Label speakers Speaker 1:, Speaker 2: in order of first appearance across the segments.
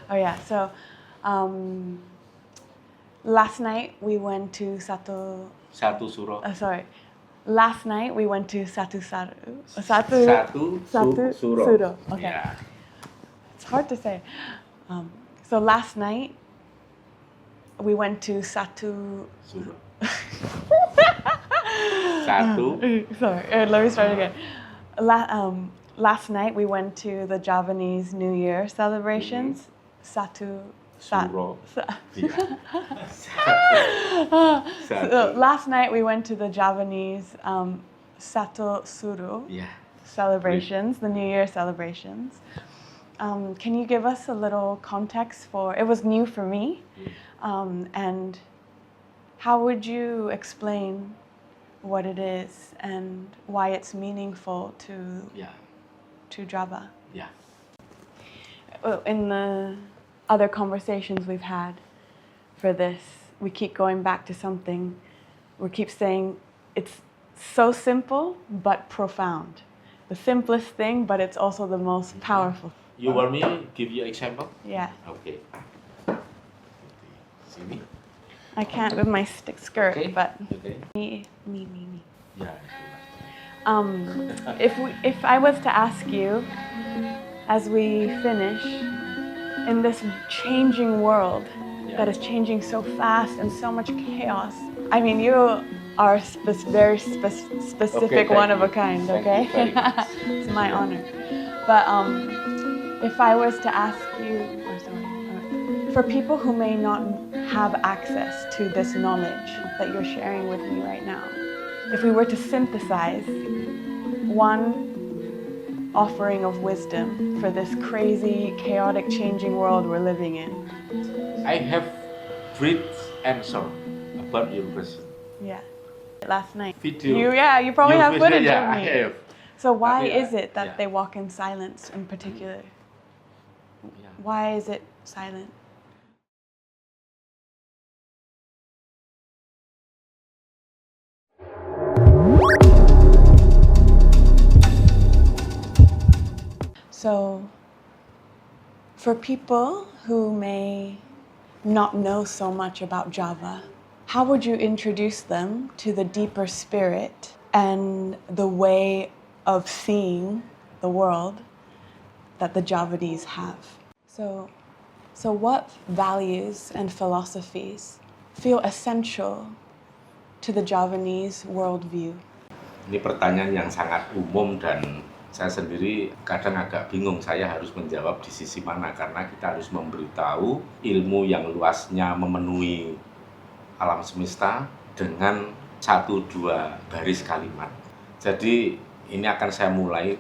Speaker 1: Oh yeah, so um, last night we went to Satu
Speaker 2: Suro.
Speaker 1: Last night we went to Satu
Speaker 2: Suro.
Speaker 1: Suro. Okay.
Speaker 2: Yeah.
Speaker 1: It's hard to say. So last night we went to Satu.
Speaker 2: Suro.
Speaker 1: Sorry, let me start again. Last night we went to the Javanese New Year celebrations.
Speaker 2: Suro. Yeah.
Speaker 1: So last night we went to the Javanese Satu Suro
Speaker 2: Yeah.
Speaker 1: celebrations, the New Year celebrations. Can you give us a little context for? It was new for me, and how would you explain what it is and why it's meaningful to Java?
Speaker 2: Yeah.
Speaker 1: In the other conversations we've had for this, we keep going back to something. We keep saying it's so simple but profound. The simplest thing, but it's also the most powerful.
Speaker 2: You want me to give you example?
Speaker 1: Yeah.
Speaker 2: Okay. Sini.
Speaker 1: I can't with my stick skirt,
Speaker 2: Okay.
Speaker 1: but
Speaker 2: Okay.
Speaker 1: me.
Speaker 2: Yeah.
Speaker 1: If I was to ask you, as we finish, in this changing world that is changing so fast and so much chaos. I mean, you are very specific, one of a kind. Okay, it's my honor. But if I was to ask you, for people who may not have access to this knowledge that you're sharing with me right now, if we were to synthesize one offering of wisdom for this crazy, chaotic, changing world we're living in.
Speaker 2: I have brief answer about your question.
Speaker 1: Yeah. Last night.
Speaker 2: Video.
Speaker 1: You probably have footage
Speaker 2: yeah,
Speaker 1: of me.
Speaker 2: I have.
Speaker 1: So why
Speaker 2: Yeah,
Speaker 1: is it that
Speaker 2: yeah.
Speaker 1: they walk in silence in particular?
Speaker 2: Yeah.
Speaker 1: Why is it silent? So, for people who may not know so much about Java, how would you introduce them to the deeper spirit and the way of seeing the world that the Javanese have? So what values and philosophies feel essential to the Javanese worldview?
Speaker 2: Ini pertanyaan yang sangat umum dan saya sendiri kadang agak bingung saya harus menjawab di sisi mana karena kita harus memberitahu ilmu yang luasnya memenuhi alam semesta dengan 1-2 baris kalimat. Jadi ini akan saya mulai,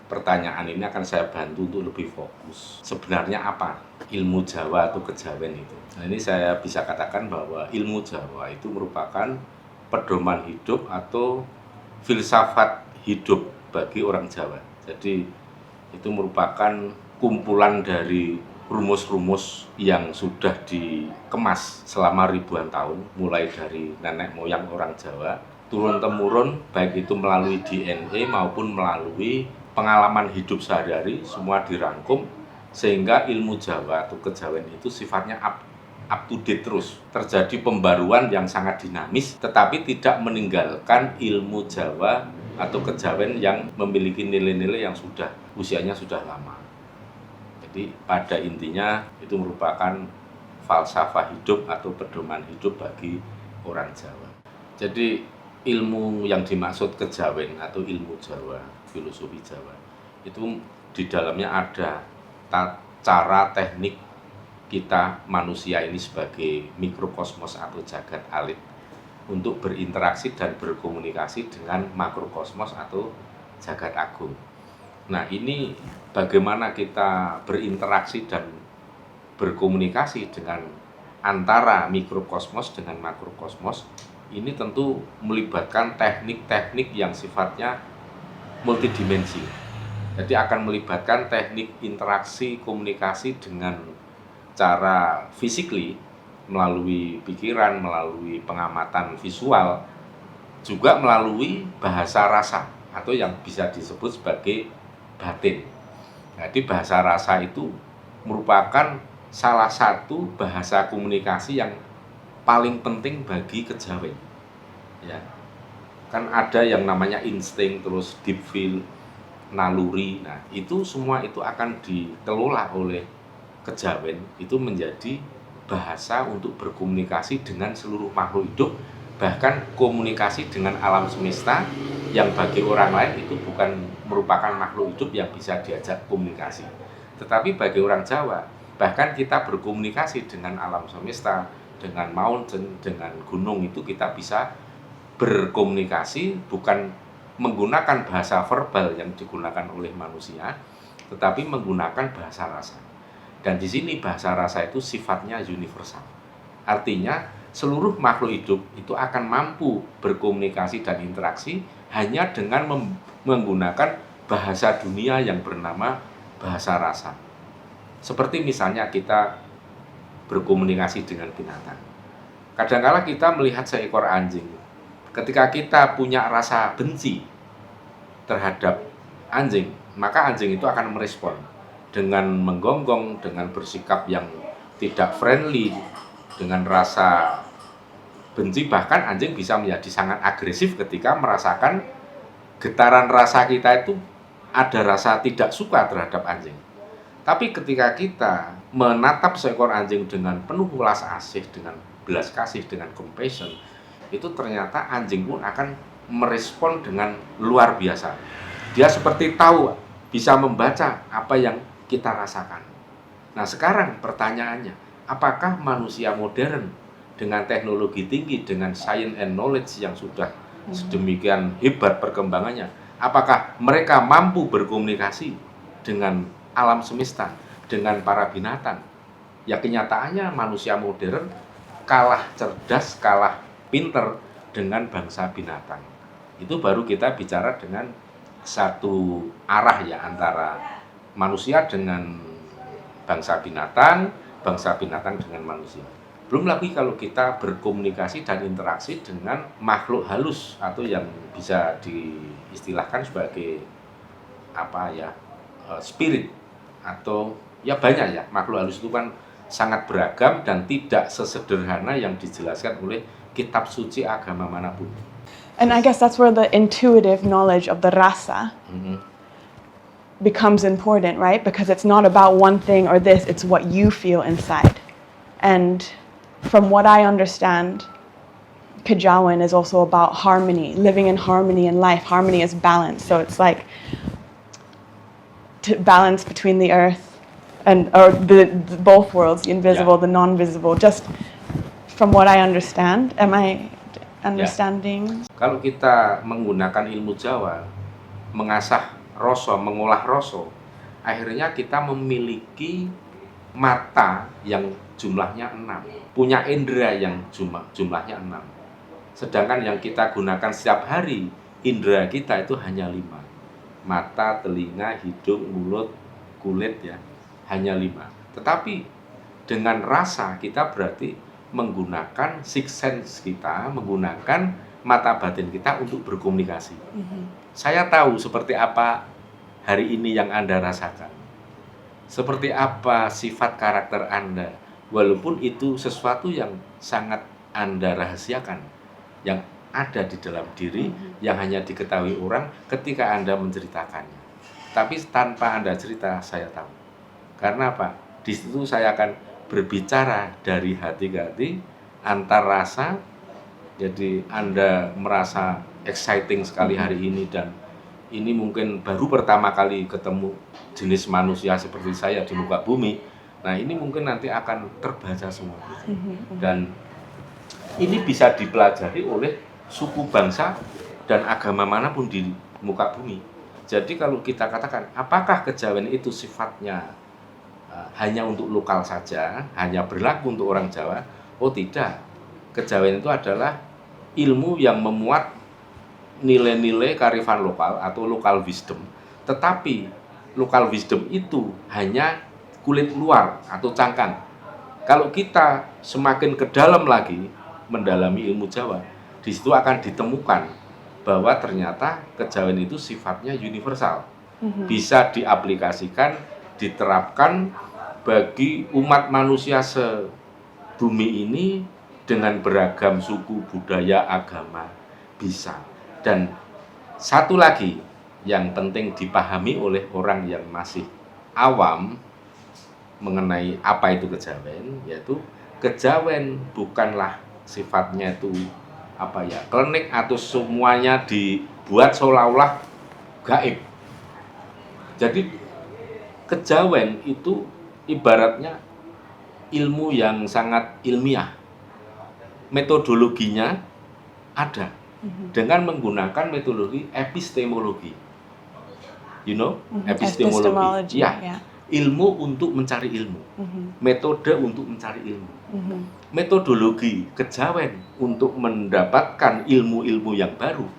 Speaker 2: pertanyaan ini akan saya bantu untuk lebih fokus. Sebenarnya apa ilmu Jawa atau kejawen itu? Nah, ini saya bisa katakan bahwa ilmu Jawa itu merupakan pedoman hidup atau filsafat hidup bagi orang Jawa. Jadi itu merupakan kumpulan dari rumus-rumus yang sudah dikemas selama ribuan tahun, mulai dari nenek moyang orang Jawa, turun-temurun, baik itu melalui DNA maupun melalui pengalaman hidup sehari-hari, semua dirangkum, sehingga ilmu Jawa atau kejawen itu sifatnya up to date terus. Terjadi pembaruan yang sangat dinamis, tetapi tidak meninggalkan ilmu Jawa atau kejawen yang memiliki nilai-nilai yang usianya sudah lama. Jadi pada intinya itu merupakan falsafah hidup atau pedoman hidup bagi orang Jawa. Jadi ilmu yang dimaksud kejawen atau ilmu Jawa, filosofi Jawa, itu di dalamnya ada cara teknik kita manusia ini sebagai mikrokosmos atau jagat alit untuk berinteraksi dan berkomunikasi dengan makrokosmos atau jagat agung. Nah, ini bagaimana kita berinteraksi dan berkomunikasi dengan antara mikrokosmos dengan makrokosmos, ini tentu melibatkan teknik-teknik yang sifatnya multidimensi. Jadi akan melibatkan teknik interaksi komunikasi dengan cara physically, melalui pikiran, melalui pengamatan visual, juga melalui bahasa rasa atau yang bisa disebut sebagai batin. Jadi bahasa rasa itu merupakan salah satu bahasa komunikasi yang paling penting bagi kejawen. Ya. Kan ada yang namanya insting, terus deep feel, naluri. Nah, itu semua itu akan dikelola oleh kejawen, itu menjadi bahasa untuk berkomunikasi dengan seluruh makhluk hidup, bahkan komunikasi dengan alam semesta yang bagi orang lain itu bukan merupakan makhluk hidup yang bisa diajak komunikasi. Tetapi bagi orang Jawa, bahkan kita berkomunikasi dengan alam semesta, dengan mountain, dengan gunung itu kita bisa berkomunikasi bukan menggunakan bahasa verbal yang digunakan oleh manusia, tetapi menggunakan bahasa rasa. Dan di sini bahasa rasa itu sifatnya universal. Artinya seluruh makhluk hidup itu akan mampu berkomunikasi dan interaksi hanya dengan menggunakan bahasa dunia yang bernama bahasa rasa. Seperti misalnya kita berkomunikasi dengan binatang. Kadang-kala kita melihat seekor anjing. Ketika kita punya rasa benci terhadap anjing, maka anjing itu akan merespon dengan menggonggong, dengan bersikap yang tidak friendly, dengan rasa benci. Bahkan anjing bisa menjadi sangat agresif ketika merasakan getaran rasa kita itu ada rasa tidak suka terhadap anjing. Tapi ketika kita menatap seekor anjing dengan penuh welas asih, dengan belas kasih, dengan compassion, itu ternyata anjing pun akan merespon dengan luar biasa. Dia seperti tahu, bisa membaca apa yang kita rasakan. Nah, sekarang pertanyaannya, apakah manusia modern dengan teknologi tinggi, dengan science and knowledge yang sudah sedemikian hebat perkembangannya, apakah mereka mampu berkomunikasi dengan alam semesta, dengan para binatang? Ya, kenyataannya manusia modern kalah cerdas, kalah pinter dengan bangsa binatang. Itu baru kita bicara dengan satu arah ya, antara manusia dengan bangsa binatang dengan manusia. Belum lagi kalau kita berkomunikasi dan interaksi dengan makhluk halus atau yang bisa diistilahkan sebagai spirit, atau ya banyak ya, makhluk halus itu kan sangat beragam dan tidak sesederhana yang dijelaskan oleh kitab suci agama manapun.
Speaker 1: And I guess that's where the intuitive knowledge of the rasa becomes important, right? Because it's not about one thing or this, it's what you feel inside. And from what I understand, Kejawen is also about harmony, living in harmony in life. Harmony is balance. So it's like to balance between the earth and the both worlds, the invisible, the non-visible. Just from what I understand, am I understanding?
Speaker 2: Kalau kita menggunakan ilmu Jawa, mengasah rasa, mengolah rasa, akhirnya kita memiliki mata yang jumlahnya 6, punya indera yang jumlahnya 6. Sedangkan yang kita gunakan setiap hari, indera kita itu hanya 5. Mata, telinga, hidung, mulut, kulit ya, hanya 5. Tetapi dengan rasa kita berarti menggunakan sixth sense kita, menggunakan mata batin kita untuk berkomunikasi. Saya tahu seperti apa hari ini yang Anda rasakan, seperti apa sifat karakter Anda, walaupun itu sesuatu yang sangat Anda rahasiakan, yang ada di dalam diri, yang hanya diketahui orang ketika Anda menceritakannya. Tapi tanpa Anda cerita, saya tahu. Karena apa? Di situ saya akan berbicara dari hati ke hati, antar rasa. Jadi Anda merasa exciting sekali hari ini, dan ini mungkin baru pertama kali ketemu jenis manusia seperti saya di muka bumi. Nah, ini mungkin nanti akan terbaca semua. Dan ini bisa dipelajari oleh suku bangsa dan agama manapun di muka bumi. Jadi kalau kita katakan, apakah kejawen itu sifatnya hanya untuk lokal saja, hanya berlaku untuk orang Jawa? Oh tidak, kejawen itu adalah ilmu yang memuat nilai-nilai kearifan lokal atau local wisdom. Tetapi local wisdom itu hanya kulit luar atau cangkang. Kalau kita semakin ke dalam lagi mendalami ilmu Jawa, di situ akan ditemukan bahwa ternyata kejawen itu sifatnya universal, bisa diaplikasikan, diterapkan bagi umat manusia sebumi ini dengan beragam suku, budaya, agama bisa. Dan satu lagi yang penting dipahami oleh orang yang masih awam mengenai apa itu kejawen, yaitu kejawen bukanlah sifatnya itu klinik atau semuanya dibuat seolah-olah gaib. Jadi kejawen itu ibaratnya ilmu yang sangat ilmiah. Metodologinya ada dengan menggunakan metodologi epistemologi. You know, epistemologi. Ya. Ilmu untuk mencari ilmu. Metode untuk mencari ilmu. Metodologi kejawen untuk mendapatkan ilmu-ilmu yang baru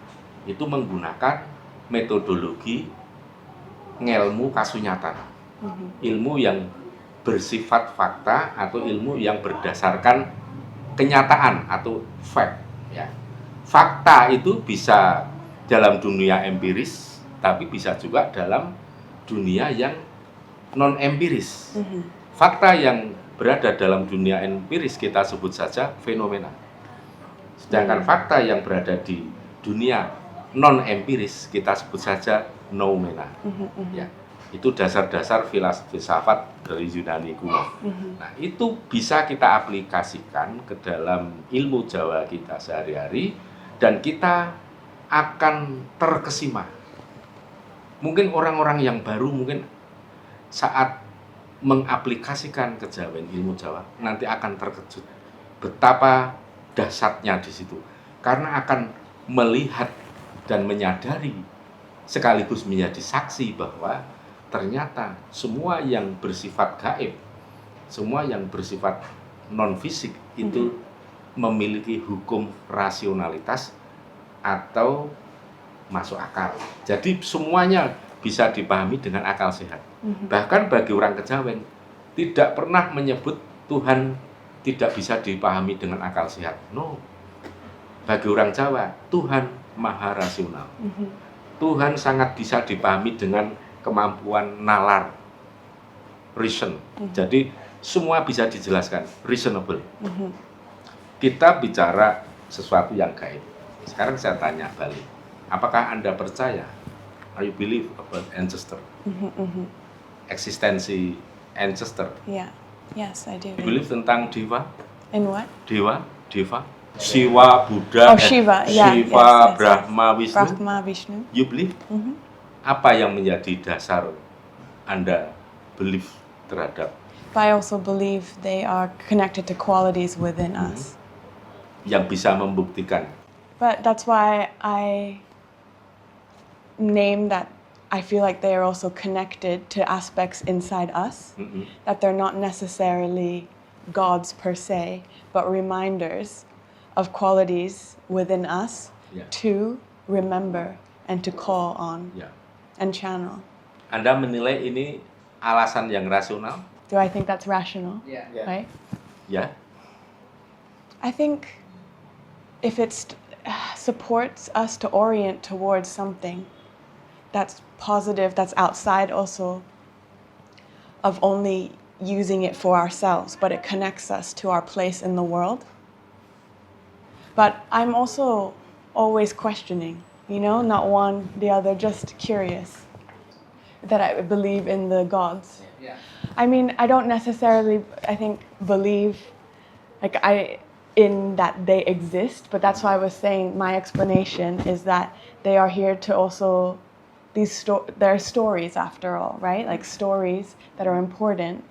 Speaker 2: itu menggunakan metodologi ngelmu kasunyatan. Ilmu yang bersifat fakta atau ilmu yang berdasarkan kenyataan atau fact, ya. Fakta itu bisa dalam dunia empiris, tapi bisa juga dalam dunia yang non empiris. Fakta yang berada dalam dunia empiris kita sebut saja fenomena. Sedangkan fakta yang berada di dunia non empiris kita sebut saja noumena. Ya. Itu dasar-dasar filsafat dari Yunani kuno. Nah, itu bisa kita aplikasikan ke dalam ilmu Jawa kita sehari-hari dan kita akan terkesima. Mungkin orang-orang yang baru mungkin saat mengaplikasikan kejawen ilmu Jawa nanti akan terkejut betapa dahsyatnya di situ. Karena akan melihat dan menyadari sekaligus menjadi saksi bahwa ternyata semua yang bersifat gaib, semua yang bersifat non-fisik itu memiliki hukum rasionalitas atau masuk akal. Jadi semuanya bisa dipahami dengan akal sehat. Bahkan bagi orang kejawen tidak pernah menyebut Tuhan tidak bisa dipahami dengan akal sehat. No. Bagi orang Jawa, Tuhan maha rasional. Tuhan sangat bisa dipahami dengan kemampuan nalar, reason. Jadi semua bisa dijelaskan, reasonable. Kita bicara sesuatu yang gaib. Sekarang saya tanya balik, apakah Anda percaya? Are you believe about ancestor? Eksistensi ancestor?
Speaker 1: Yeah. Yes, I do.
Speaker 2: You believe tentang dewa?
Speaker 1: In what?
Speaker 2: Deva? Shiva, Buddha,
Speaker 1: Shiva, yeah,
Speaker 2: Shiva,
Speaker 1: yes.
Speaker 2: Brahma, Vishnu.
Speaker 1: Brahma, Vishnu.
Speaker 2: You believe? Apa yang menjadi dasar Anda belief terhadap?
Speaker 1: But I also believe they are connected to qualities within us.
Speaker 2: Yang bisa membuktikan.
Speaker 1: But that's why I name that I feel like they are also connected to aspects inside us, that they're not necessarily gods per se, but reminders of qualities within us to remember and to call on and channel.
Speaker 2: Anda menilai ini alasan yang rasional?
Speaker 1: Do I think that's rational?
Speaker 3: Yeah.
Speaker 1: Right?
Speaker 2: Ya.
Speaker 1: I think if it supports us to orient towards something that's positive, that's outside also of only using it for ourselves, but it connects us to our place in the world. But I'm also always questioning, not one, the other, just curious that I believe in the gods.
Speaker 3: Yeah.
Speaker 1: I mean, I don't necessarily, believe, in that they exist, but that's why I was saying my explanation is that they are here to also, they're stories after all, right? Like stories that are important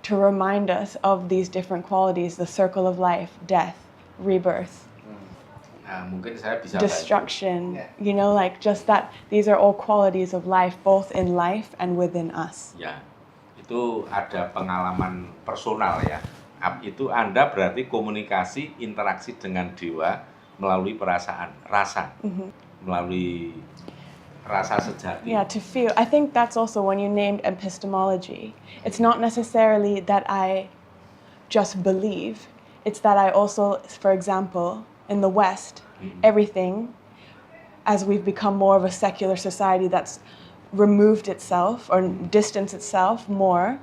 Speaker 1: to remind us of these different qualities, the circle of life, death, rebirth,
Speaker 2: Mungkin saya bisa
Speaker 1: destruction, just that these are all qualities of life, both in life and within us.
Speaker 2: Ya, itu ada pengalaman personal ya. Itu Anda berarti komunikasi, interaksi dengan dewa melalui perasaan, rasa, melalui rasa sejati.
Speaker 1: Yeah, to feel. I think that's also when you named epistemology. It's not necessarily that I just believe. It's that I also, for example, in the West, everything, as we've become more of a secular society that's removed itself or distanced itself more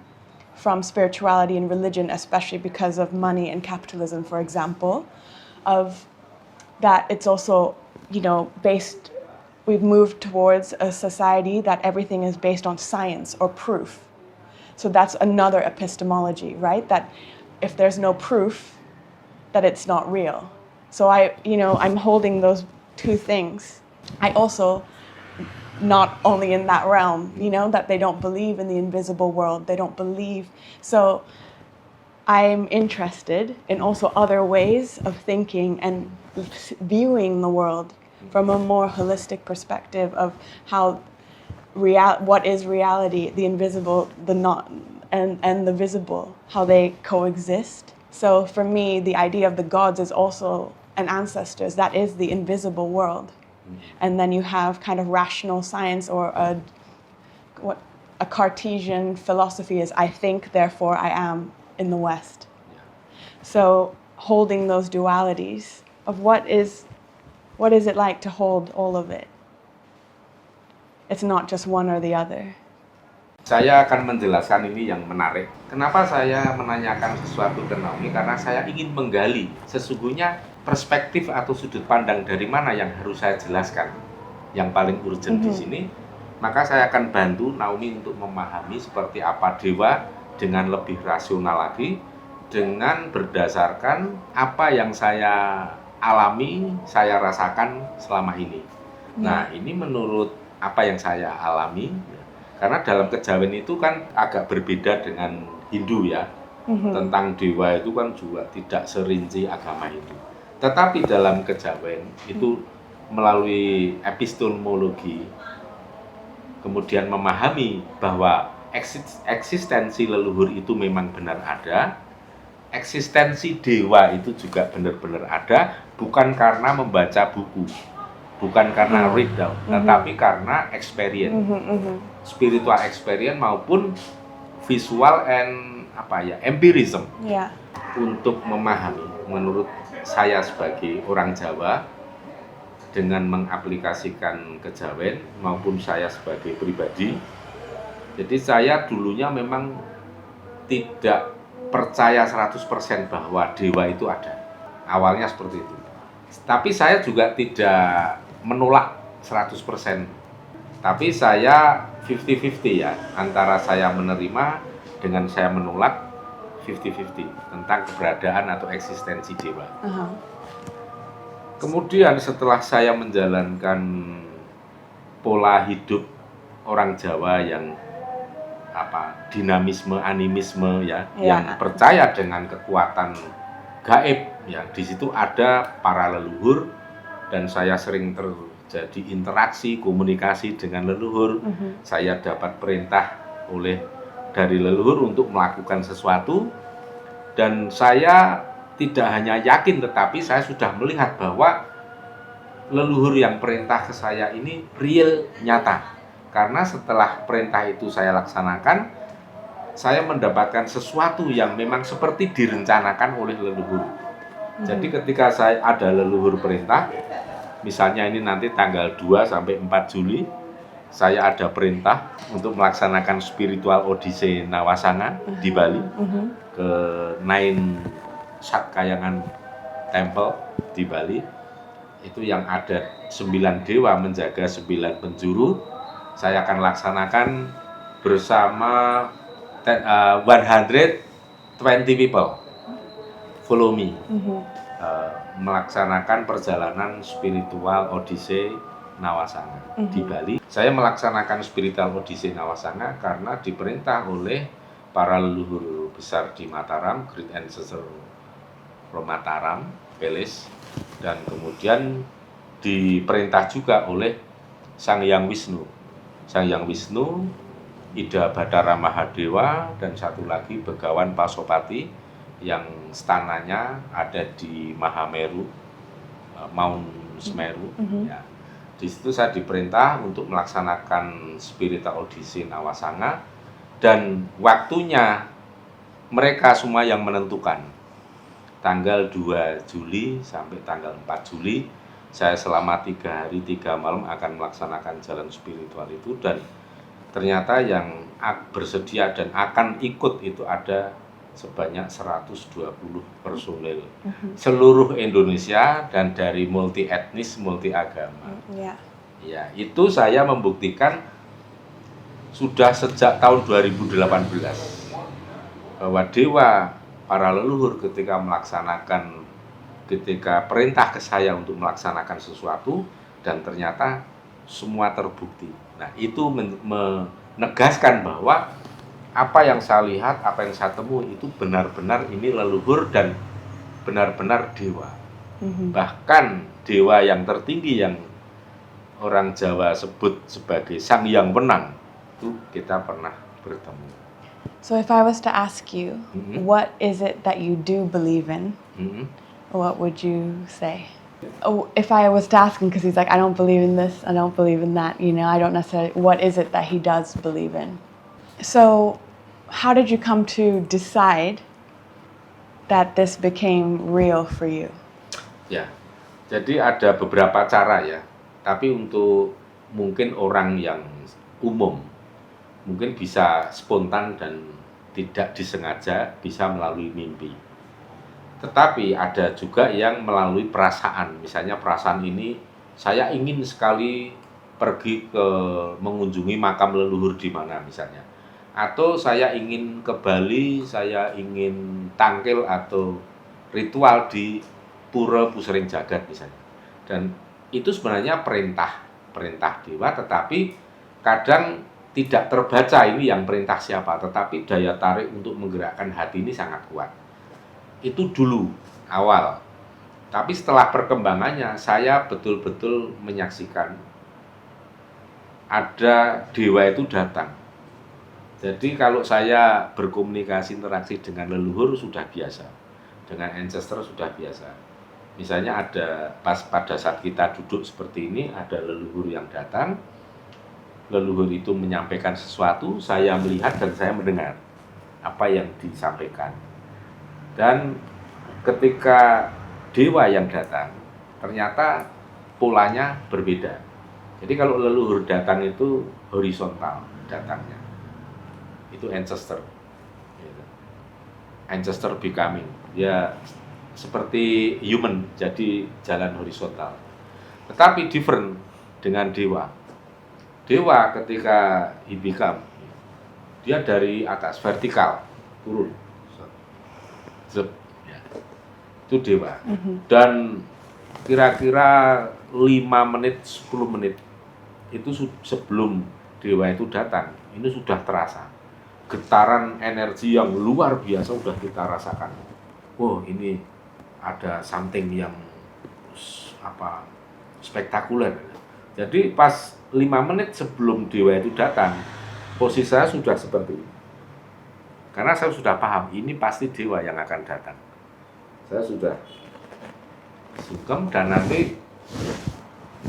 Speaker 1: from spirituality and religion, especially because of money and capitalism, for example, of that it's also, based, we've moved towards a society that everything is based on science or proof. So that's another epistemology, right? That if there's no proof, that it's not real. So I'm holding those two things. I also, not only in that realm, that they don't believe in the invisible world, they don't believe. So I'm interested in also other ways of thinking and viewing the world from a more holistic perspective of how what is reality, the invisible, the not, and the visible, how they coexist. So for me, the idea of the gods is also, and ancestors, that is the invisible world. And then you have kind of rational science, or what a Cartesian philosophy is, I think, therefore I am, in the West. So holding those dualities of what is it like to hold all of it? It's not just one or the other.
Speaker 2: Saya akan menjelaskan ini yang menarik. Kenapa saya menanyakan sesuatu ke Naomi? Karena saya ingin menggali sesungguhnya perspektif atau sudut pandang dari mana yang harus saya jelaskan. Yang paling urgent di sini, maka saya akan bantu Naomi untuk memahami seperti apa dewa dengan lebih rasional lagi, dengan berdasarkan apa yang saya alami, saya rasakan selama ini. Nah, ini menurut apa yang saya alami, karena dalam kejawen itu kan agak berbeda dengan Hindu ya. Tentang dewa itu kan juga tidak serinci agama Hindu. Tetapi dalam kejawen itu melalui epistemologi, kemudian memahami bahwa eksistensi leluhur itu memang benar ada, eksistensi dewa itu juga benar-benar ada, bukan karena membaca buku, bukan karena read down, tetapi karena experience, spiritual experience maupun visual and empirism. Untuk memahami, menurut saya sebagai orang Jawa, dengan mengaplikasikan kejawen maupun saya sebagai pribadi, jadi saya dulunya memang tidak percaya 100% bahwa dewa itu ada. Awalnya seperti itu. Tapi saya juga tidak menolak 100%. Tapi saya 50-50 ya, antara saya menerima dengan saya menolak, 50-50 tentang keberadaan atau eksistensi dewa. Kemudian setelah saya menjalankan pola hidup orang Jawa yang dinamisme, animisme yang percaya dengan kekuatan gaib, di situ ada para leluhur dan saya sering terjadi interaksi, komunikasi dengan leluhur. Saya dapat perintah dari leluhur untuk melakukan sesuatu, dan saya tidak hanya yakin tetapi saya sudah melihat bahwa leluhur yang perintah ke saya ini real, nyata. Karena setelah perintah itu saya laksanakan, saya mendapatkan sesuatu yang memang seperti direncanakan oleh leluhur. Jadi ketika saya ada leluhur perintah, misalnya ini nanti tanggal 2 sampai 4 Juli, saya ada perintah untuk melaksanakan spiritual Odyssey Nawasanga di Bali, ke Nine Satkayangan Temple di Bali. Itu yang ada 9 dewa menjaga 9 penjuru. Saya akan laksanakan bersama 120 people. Follow me. Melaksanakan perjalanan spiritual Odyssey Nawasanga di Bali. Saya melaksanakan spiritual Odyssey Nawasanga karena diperintah oleh para leluhur besar di Mataram, Great Ancestor from Mataram, Pelis, dan kemudian diperintah juga oleh Sang Hyang Wisnu. Sang Hyang Wisnu, Ida Bathara Mahadewa, dan satu lagi Begawan Pasopati yang stananya ada di Mahameru, Mount Semeru. Di situ saya diperintah untuk melaksanakan spiritual Odyssey Nawasanga, dan waktunya mereka semua yang menentukan. Tanggal 2 Juli sampai tanggal 4 Juli, saya selama 3 hari 3 malam akan melaksanakan jalan spiritual itu, dan ternyata yang bersedia dan akan ikut itu ada sebanyak 120 personil seluruh Indonesia dan dari multi etnis, multi agama.
Speaker 1: Yeah.
Speaker 2: Ya, itu saya membuktikan sudah sejak tahun 2018 bahwa dewa para leluhur ketika perintah ke saya untuk melaksanakan sesuatu dan ternyata semua terbukti. Nah, itu menegaskan bahwa apa yang saya lihat, apa yang saya temui itu benar-benar ini leluhur dan benar-benar dewa. Bahkan dewa yang tertinggi yang orang Jawa sebut sebagai Sang Hyang Wenang itu kita pernah bertemu.
Speaker 1: So if I was to ask you, what is it that you do believe in? What would you say? Oh, if I was to ask him, because he's like, I don't believe in this, I don't believe in that, I don't necessarily, what is it that he does believe in? So, how did you come to decide that this became real for you?
Speaker 2: Ya, jadi ada beberapa cara ya, tapi untuk mungkin orang yang umum, mungkin bisa spontan dan tidak disengaja, bisa melalui mimpi. Tetapi ada juga yang melalui perasaan, misalnya perasaan ini, saya ingin sekali pergi mengunjungi makam leluhur di mana misalnya. Atau saya ingin ke Bali, saya ingin tangkil atau ritual di Pura Pusering Jagat misalnya. Dan itu sebenarnya perintah dewa, tetapi kadang tidak terbaca ini yang perintah siapa, tetapi daya tarik untuk menggerakkan hati ini sangat kuat. Itu dulu, awal. Tapi setelah perkembangannya, saya betul-betul menyaksikan ada dewa itu datang. Jadi kalau saya berkomunikasi interaksi dengan leluhur sudah biasa, dengan ancestor sudah biasa. Misalnya pada saat kita duduk seperti ini, ada leluhur yang datang, leluhur itu menyampaikan sesuatu, saya melihat dan saya mendengar apa yang disampaikan. Dan ketika dewa yang datang, ternyata polanya berbeda. Jadi kalau leluhur datang itu horizontal datangnya. Itu ancestor. Ancestor becoming. Ya seperti human, jadi jalan horizontal. Tetapi different dengan dewa. Dewa ketika he become, dia dari atas vertikal turun. Ya. Itu dewa. Dan kira-kira 5 menit, 10 menit itu sebelum dewa itu datang, ini sudah terasa getaran energi yang luar biasa sudah kita rasakan. Wow, ini ada something yang spektakuler. Jadi pas 5 menit sebelum dewa itu datang, posisi saya sudah seperti ini. Karena saya sudah paham, ini pasti dewa yang akan datang. Saya sudah sungkem dan nanti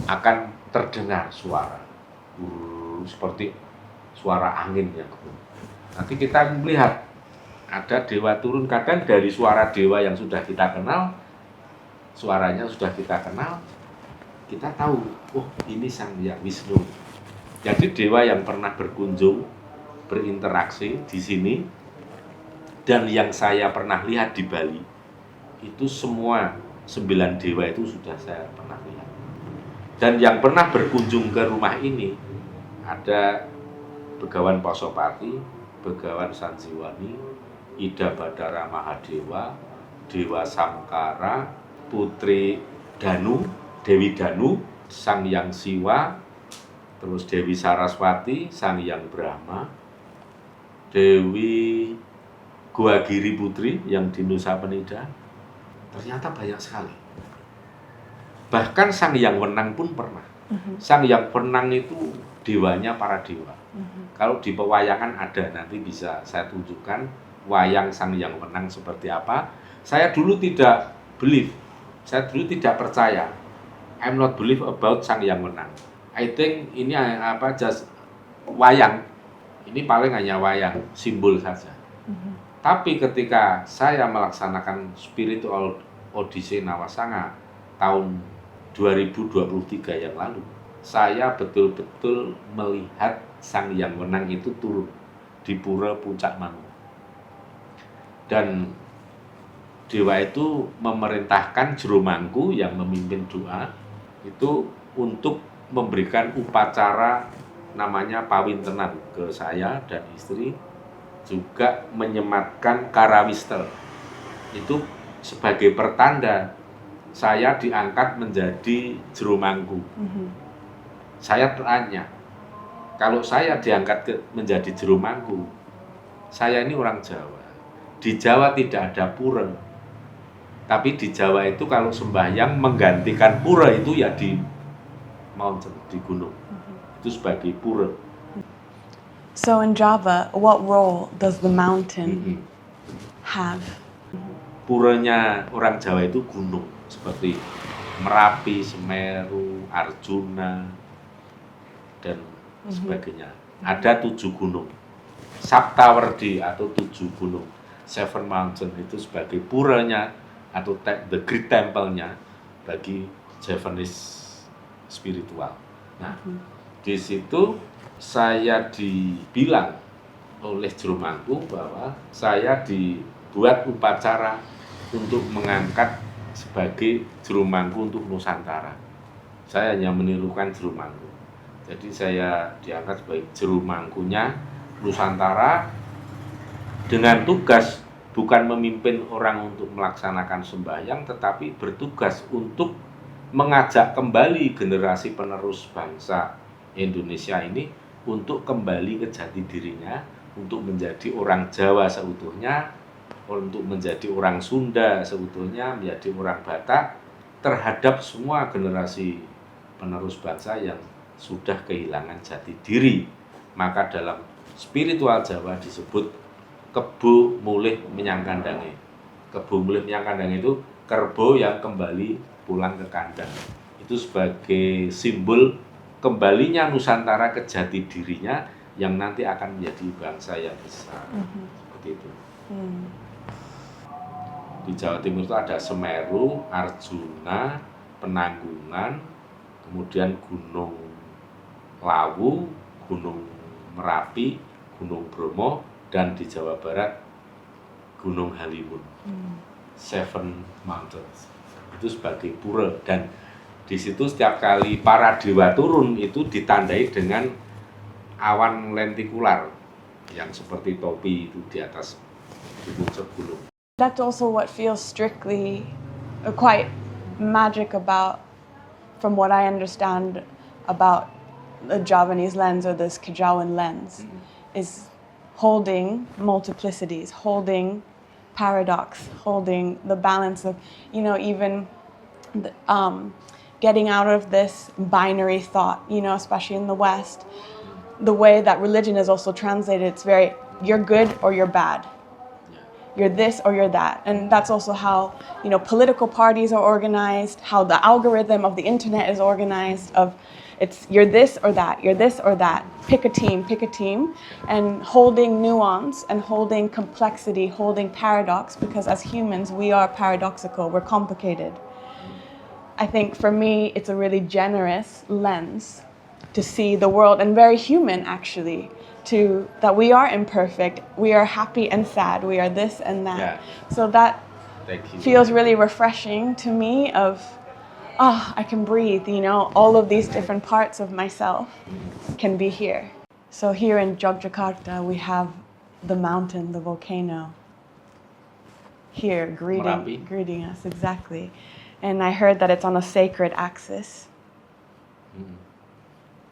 Speaker 2: akan terdengar suara. Seperti suara angin yang nanti kita melihat ada dewa turun. Kadang dari suara dewa yang sudah kita kenal, suaranya sudah kita kenal, kita tahu, oh ini Sang Hyang Wisnu. Jadi dewa yang pernah berkunjung, berinteraksi di sini, dan yang saya pernah lihat di Bali, itu semua 9 dewa itu sudah saya pernah lihat. Dan yang pernah berkunjung ke rumah ini, ada Begawan Pasopati, Begawan Sanjiwani, Ida Badara Mahadewa, Dewa Samkara, Putri Danu, Dewi Danu, Sang Hyang Siwa, terus Dewi Saraswati, Sang Hyang Brahma, Dewi Guagiri Putri yang di Nusa Penida. Ternyata banyak sekali. Bahkan Sang Hyang Wenang pun pernah. Sang Hyang Wenang itu dewanya para dewa. Kalau di pewayangan ada, nanti bisa saya tunjukkan wayang Sang Hyang Wenang seperti apa. Saya dulu tidak believe, saya dulu tidak percaya. I'm not believe about Sang Hyang Wenang. I think ini just wayang. Ini paling hanya wayang, simbol saja. Tapi ketika saya melaksanakan Spiritual Odyssey Nawasanga tahun 2023 yang lalu, saya betul-betul melihat Sang Hyang Wenang itu turun di Pura Puncak Mangu. Dan dewa itu memerintahkan Jero Mangku yang memimpin doa itu untuk memberikan upacara namanya pawintenan ke saya dan istri, juga menyematkan karawistel. Itu sebagai pertanda saya diangkat menjadi Jero Mangku. Saya tanya, kalau saya diangkat menjadi Jero Mangku, saya ini orang Jawa. Di Jawa tidak ada pura. Tapi di Jawa itu kalau sembahyang menggantikan pura itu ya di mountain, di gunung. Itu sebagai pura.
Speaker 1: So in Java, what role does the mountain have?
Speaker 2: Puranya orang Jawa itu gunung, seperti Merapi, Semeru, Arjuna, dan sebagainya. Ada 7 gunung. Saptawardi atau 7 gunung. 7 mountain itu sebagai puranya atau the great temple-nya bagi Javanese spiritual. Nah, di situ saya dibilang oleh Jero Mangku bahwa saya dibuat upacara untuk mengangkat sebagai Jero Mangku untuk Nusantara. Saya hanya menirukan Jero Mangku. Jadi saya diangkat sebagai Jero Mangkunya Nusantara dengan tugas bukan memimpin orang untuk melaksanakan sembahyang, tetapi bertugas untuk mengajak kembali generasi penerus bangsa Indonesia ini untuk kembali ke jati dirinya, untuk menjadi orang Jawa seutuhnya, untuk menjadi orang Sunda seutuhnya, menjadi orang Batak, terhadap semua generasi penerus bangsa yang sudah kehilangan jati diri. Maka dalam spiritual Jawa disebut kebo mulih menyang kandange. Kebo mulih menyang kandange itu kerbau yang kembali pulang ke kandang. Itu sebagai simbol kembalinya Nusantara ke jati dirinya yang nanti akan menjadi bangsa yang besar. Seperti itu. Di Jawa Timur itu ada Semeru, Arjuna, Penanggungan, kemudian Gunung Lawu, Gunung Merapi, Gunung Bromo, dan di Jawa Barat Gunung Halimun. 7 mountains. Itu sebagai pura, dan di situ setiap kali para dewa turun itu ditandai dengan awan lentikular yang seperti topi itu di atas puncak gunung.
Speaker 1: That's also what feels strictly quite magic about, from what I understand about the Javanese lens or this Kejawan lens, is holding multiplicities, holding paradox, holding the balance of, even getting out of this binary thought, especially in the West. The way that religion is also translated, it's very, you're good or you're bad. You're this or you're that. And that's also how, political parties are organized, how the algorithm of the internet is organized, of it's you're this or that, you're this or that. Pick a team, and holding nuance and holding complexity, holding paradox, because as humans, we are paradoxical, we're complicated. I think for me, it's a really generous lens to see the world, and very human actually, that we are imperfect, we are happy and sad, we are this and that.
Speaker 2: Yeah.
Speaker 1: So that
Speaker 2: Thank you.
Speaker 1: feels really refreshing to me of, I can breathe, all of these different parts of myself can be here. So here in Yogyakarta, we have the mountain, the volcano, here
Speaker 2: Merapi.
Speaker 1: greeting us, exactly. And I heard that it's on a sacred axis.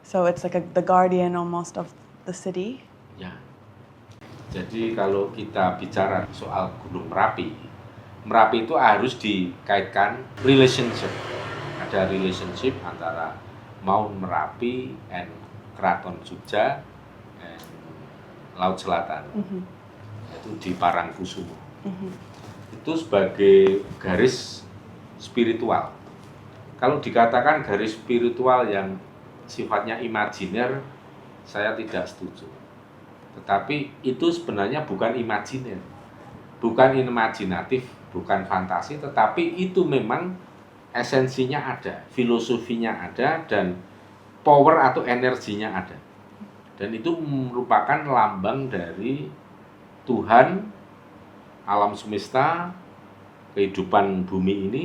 Speaker 1: So it's like the guardian almost of the city.
Speaker 2: Ya. Jadi kalau kita bicara soal Gunung Merapi, Merapi itu harus dikaitkan relationship. Ada relationship antara Mount Merapi and Keraton Jogja and Laut Selatan. Itu di Parangkusumo. Itu sebagai garis spiritual. Kalau dikatakan garis spiritual yang sifatnya imajiner, saya tidak setuju. Tetapi itu sebenarnya bukan imajiner, bukan imajinatif, bukan fantasi, tetapi itu memang esensinya ada, filosofinya ada, dan power atau energinya ada. Dan itu merupakan lambang dari Tuhan, alam semesta, kehidupan bumi ini,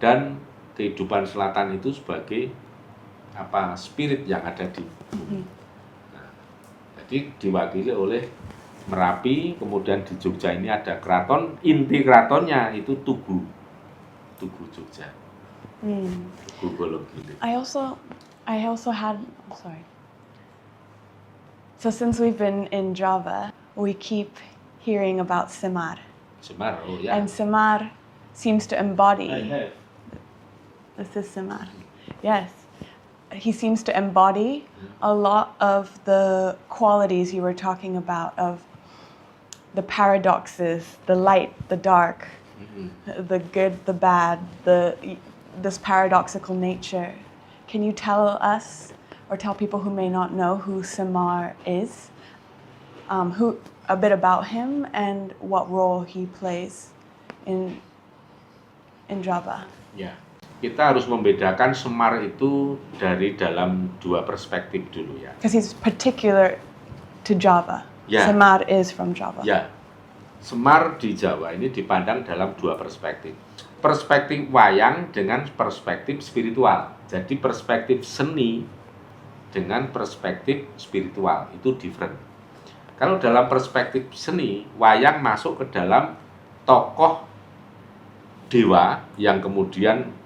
Speaker 2: dan kehidupan selatan itu sebagai spirit yang ada di bumi. Nah, jadi diwakili oleh Merapi, kemudian di Jogja ini ada keraton, inti keratonnya itu Tugu Jogja. Tugu Golonggili.
Speaker 1: I also had, sorry. So since we've been in Java, we keep hearing about Semar.
Speaker 2: Semar, oh ya.
Speaker 1: And Semar seems to embody.
Speaker 2: I have.
Speaker 1: This is Semar. Yes. He seems to embody a lot of the qualities you were talking about, of the paradoxes, the light, the dark, the good, the bad, this paradoxical nature. Can you tell us, or tell people who may not know who Semar is, a bit about him and what role he plays in Java?
Speaker 2: Ya, kita harus membedakan Semar itu dari dalam dua perspektif dulu ya.
Speaker 1: Because he's particular to Java.
Speaker 2: Yeah.
Speaker 1: Semar is from Java.
Speaker 2: Ya, Semar di Jawa ini dipandang dalam dua perspektif. Perspektif wayang dengan perspektif spiritual. Jadi perspektif seni dengan perspektif spiritual itu different. Kalau dalam perspektif seni, wayang masuk ke dalam tokoh dewa yang kemudian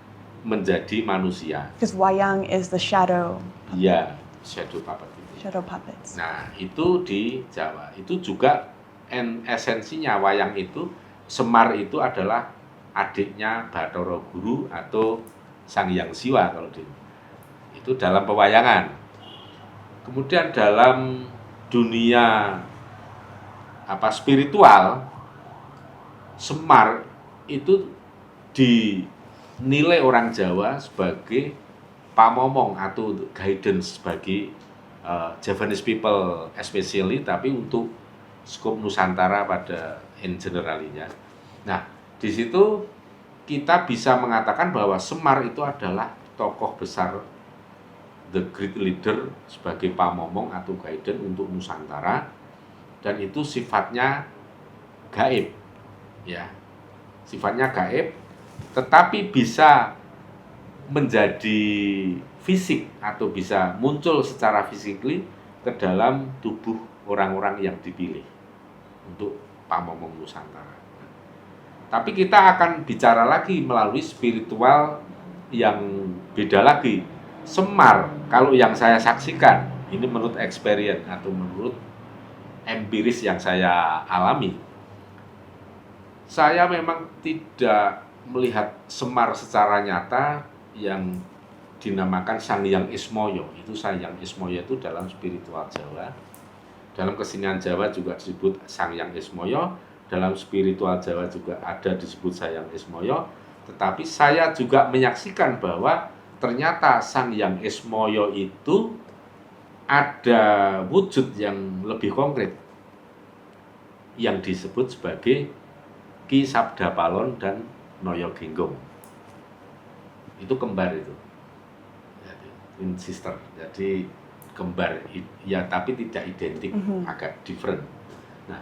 Speaker 2: menjadi manusia.
Speaker 1: Because wayang is the shadow.
Speaker 2: Ya, shadow puppet.
Speaker 1: Shadow puppets.
Speaker 2: Nah, itu di Jawa. Itu juga esensinya wayang itu, Semar itu adalah adiknya Bathara Guru atau Sang Hyang Siwa kalau itu dalam pewayangan. Kemudian dalam dunia spiritual, Semar itu dinilai orang Jawa sebagai pamomong atau guidance bagi Javanese people especially, tapi untuk skop Nusantara pada in generalinya. Nah, di situ kita bisa mengatakan bahwa Semar itu adalah tokoh besar, the great leader sebagai pamomong atau guidance untuk Nusantara, dan itu sifatnya gaib, ya, sifatnya gaib, tetapi bisa menjadi fisik atau bisa muncul secara physically ke dalam tubuh orang-orang yang dipilih untuk pamomong Nusantara. Tapi kita akan bicara lagi melalui spiritual yang beda lagi. Semar, kalau yang saya saksikan, ini menurut experience atau menurut empiris yang saya alami, saya memang tidak melihat Semar secara nyata yang dinamakan Sang Hyang Ismoyo. Itu Sang Hyang Ismoyo itu dalam spiritual Jawa. Dalam kesenian Jawa juga disebut Sang Hyang Ismoyo, dalam spiritual Jawa juga ada disebut Sang Hyang Ismoyo, tetapi saya juga menyaksikan bahwa ternyata Sang Hyang Ismoyo itu ada wujud yang lebih konkret yang disebut sebagai Ki Sabda Palon dan Noyo Genggong. Itu kembar itu. Twin sister. Jadi kembar ya, tapi tidak identik, agak different. Nah,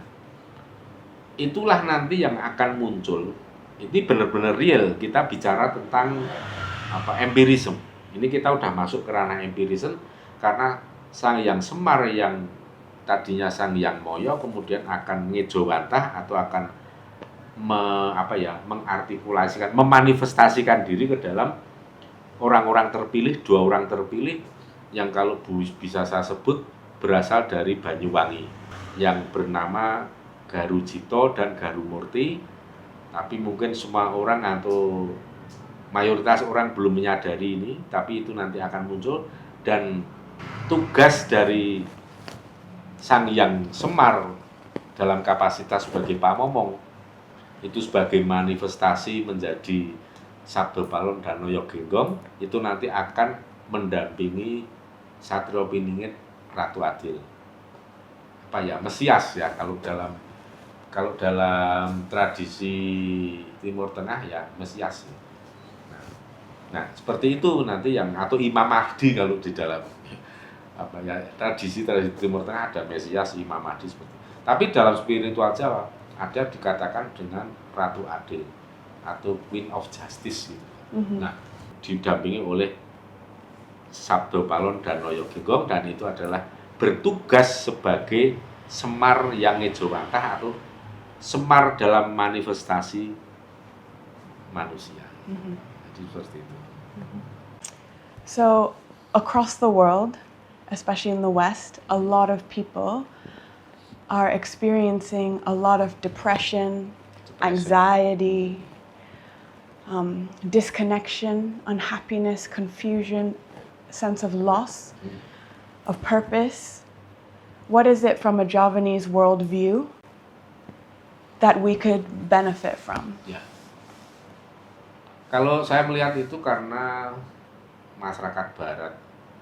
Speaker 2: itulah nanti yang akan muncul. Ini benar-benar real. Kita bicara tentang empirism. Ini kita udah masuk ke ranah empirism karena Sang Hyang Semar yang tadinya Sang Hyang Moyo kemudian akan ngejowantah atau akan mengartikulasikan, memanifestasikan diri ke dalam orang-orang terpilih, 2 orang terpilih yang kalau bisa saya sebut berasal dari Banyuwangi, yang bernama Garu Jito dan Garu Murti. Tapi mungkin semua orang atau mayoritas orang belum menyadari ini, tapi itu nanti akan muncul. Dan tugas dari Sang Hyang Semar dalam kapasitas sebagai pamomong itu sebagai manifestasi menjadi Sabda Palon dan Noyo Genggong, itu nanti akan mendampingi Satrio Piningit Ratu Adil. Mesias ya, kalau dalam tradisi Timur Tengah ya Mesias. Nah, seperti itu nanti atau Imam Mahdi kalau di dalam tradisi Timur Tengah ada Mesias, Imam Mahdi seperti itu. Tapi dalam spiritual Jawa ada dikatakan dengan Ratu Adil atau Queen of Justice gitu. Nah, didampingi oleh Sabdo Palon dan Noyo Genggong, dan itu adalah bertugas sebagai Semar yang ngejowantah atau Semar dalam manifestasi manusia. Jadi seperti itu.
Speaker 1: So, across the world, especially in the West, a lot of people are experiencing a lot of depression, anxiety, disconnection, unhappiness, confusion, sense of loss, of purpose. What is it from a Javanese worldview that we could benefit from?
Speaker 2: Ya. Kalau saya melihat itu karena masyarakat Barat,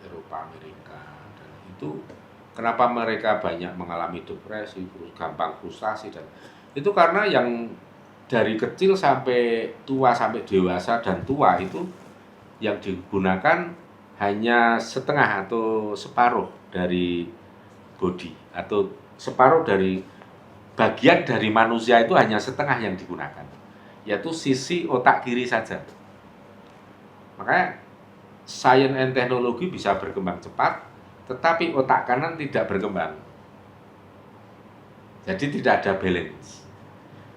Speaker 2: Eropa, Amerika, dan itu kenapa mereka banyak mengalami depresi, gampang frustasi, dan itu karena yang dari kecil sampai tua, sampai dewasa dan tua itu yang digunakan hanya setengah atau separuh dari body, atau separuh dari bagian dari manusia itu hanya setengah yang digunakan, yaitu sisi otak kiri saja. Makanya sains dan teknologi bisa berkembang cepat, tetapi otak kanan tidak berkembang. Jadi tidak ada balance.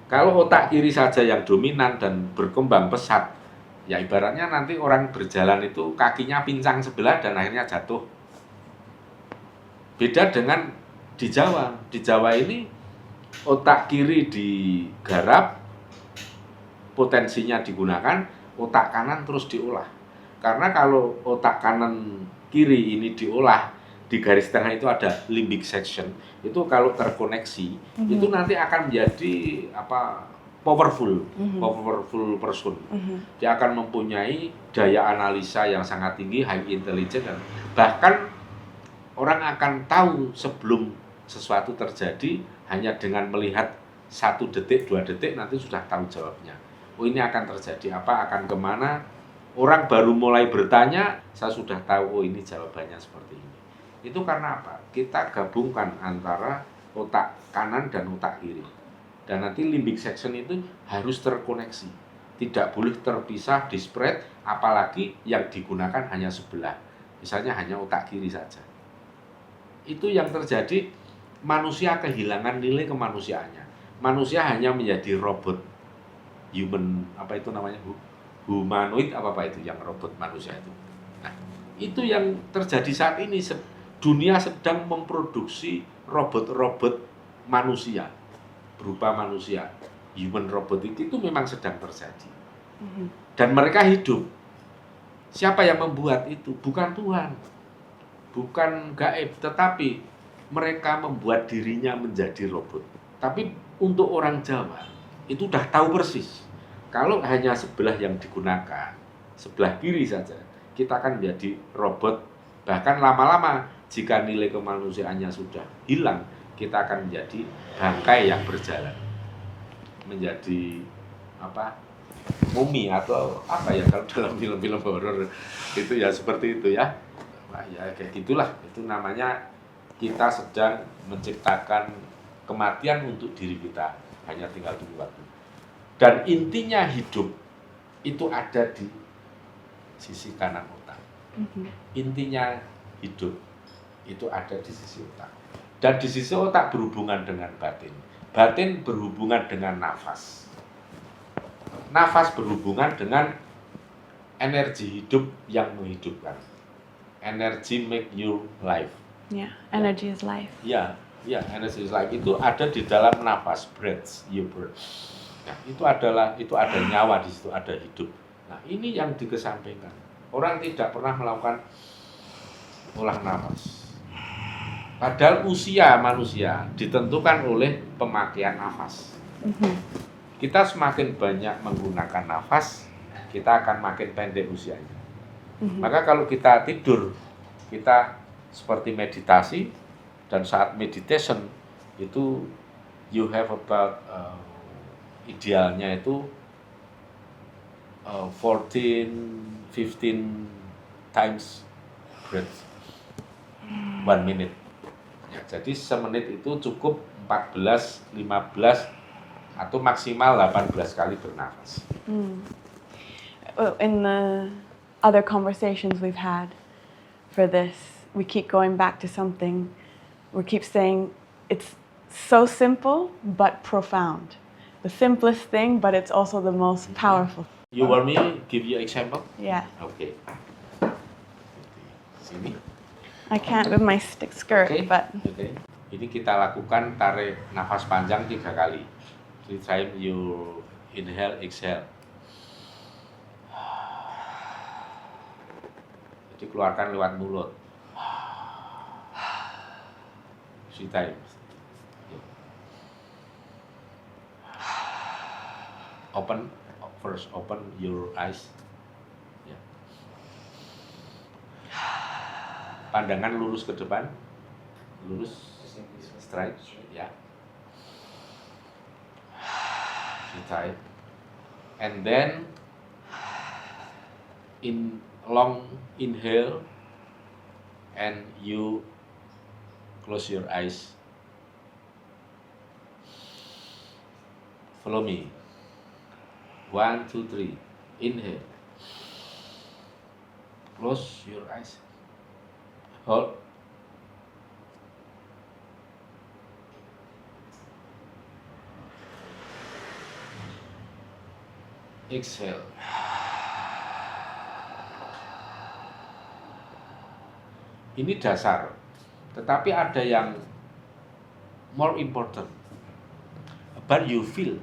Speaker 2: Kalau otak kiri saja yang dominan dan berkembang pesat, ya ibaratnya nanti orang berjalan itu kakinya pincang sebelah dan akhirnya jatuh. Beda dengan di Jawa. Di Jawa ini otak kiri digarap, potensinya digunakan, otak kanan terus diolah. Karena kalau otak kanan kiri ini diolah, di garis tengah itu ada limbic section. Itu kalau terkoneksi, itu nanti akan menjadi powerful person. Dia akan mempunyai daya analisa yang sangat tinggi, high intelligence, dan bahkan orang akan tahu sebelum sesuatu terjadi hanya dengan melihat 1 detik, 2 detik nanti sudah tahu jawabnya. Oh, ini akan terjadi apa, akan kemana. Orang baru mulai bertanya, saya sudah tahu, oh ini jawabannya seperti ini. Itu karena apa? Kita gabungkan antara otak kanan dan otak kiri. Dan nanti limbic section itu harus terkoneksi. Tidak boleh terpisah, disparate, apalagi yang digunakan hanya sebelah. Misalnya hanya otak kiri saja. Itu yang terjadi, manusia kehilangan nilai kemanusiaannya. Manusia hanya menjadi robot. Humanoid apa itu yang robot manusia itu. Nah, itu yang terjadi saat ini. Dunia sedang memproduksi robot-robot manusia berupa manusia. Human robotic itu memang sedang terjadi. Dan mereka hidup. Siapa yang membuat itu? Bukan Tuhan. Bukan gaib, tetapi mereka membuat dirinya menjadi robot. Tapi untuk orang Jawa itu udah tahu persis. Kalau hanya sebelah yang digunakan, sebelah kiri saja, kita akan menjadi robot. Bahkan lama-lama, jika nilai kemanusiaannya sudah hilang, kita akan menjadi bangkai yang berjalan. Menjadi mumi atau apa ya, kalau dalam film-film horor itu ya seperti itu ya. Nah, ya kayak gitulah. Itu namanya kita sedang menciptakan kematian untuk diri kita. Hanya tinggal tunggu waktu. Dan intinya hidup itu ada di sisi kanan otak. Intinya hidup itu ada di sisi otak. Dan di sisi otak berhubungan dengan batin. Batin berhubungan dengan nafas. Nafas berhubungan dengan energi hidup yang menghidupkan. Energy make you life.
Speaker 1: Yeah, energy is life.
Speaker 2: Ya, energy is life itu ada di dalam nafas, breath, you breathe. Nah, itu ada nyawa di situ, ada hidup. Nah, ini yang dikesampingkan. Orang tidak pernah melakukan olah nafas. Padahal usia manusia ditentukan oleh pemakaian nafas. Kita semakin banyak menggunakan nafas, kita akan makin pendek usianya. Maka kalau kita tidur, kita seperti meditasi, dan saat meditation itu you have about idealnya itu 14-15 times breath. 1 minute. Ya, jadi semenit itu cukup 14, 15 atau maksimal 18 kali bernafas.
Speaker 1: In the other conversations we've had for this, we keep going back to something. We keep saying it's so simple but profound. The simplest thing, but it's also the most powerful.
Speaker 2: You want me give you example?
Speaker 1: Yeah.
Speaker 2: Oke. Sini.
Speaker 1: I can't with my stick skirt,
Speaker 2: Oke.
Speaker 1: but
Speaker 2: Oke. Ini kita lakukan tarik nafas panjang 3 kali. 3 times you inhale, exhale. Jadi keluarkan lewat mulut. 3 times. Open your eyes. Ya. Pandangan lurus ke depan. Lurus, straight, ya. 3 times. And then long inhale and you close your eyes. Follow me. 1, 2, 3. Inhale. Close your eyes. Hold. Exhale. Ini dasar. Tetapi ada yang more important. But you feel.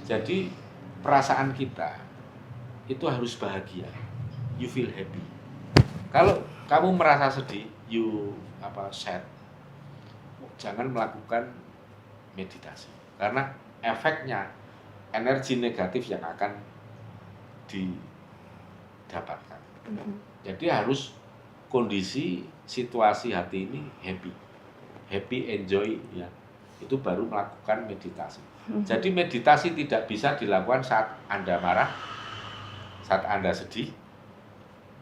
Speaker 2: Jadi perasaan kita itu harus bahagia. You feel happy. Kalau kamu merasa sedih, you sad, jangan melakukan meditasi. Karena efeknya energi negatif yang akan didapatkan. Jadi harus kondisi situasi hati ini happy, enjoy, ya. Itu baru melakukan meditasi. Jadi meditasi tidak bisa dilakukan saat Anda marah, saat Anda sedih.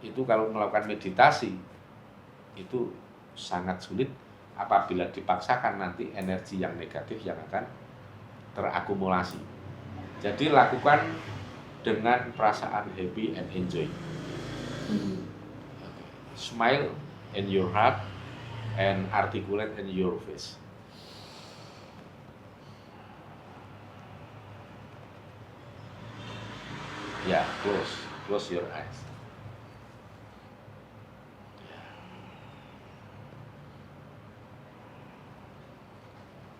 Speaker 2: Itu kalau melakukan meditasi itu sangat sulit. Apabila dipaksakan, nanti energi yang negatif yang akan terakumulasi. Jadi lakukan dengan perasaan happy and enjoy. Smile in your heart and articulate in your face. Ya, close your eyes.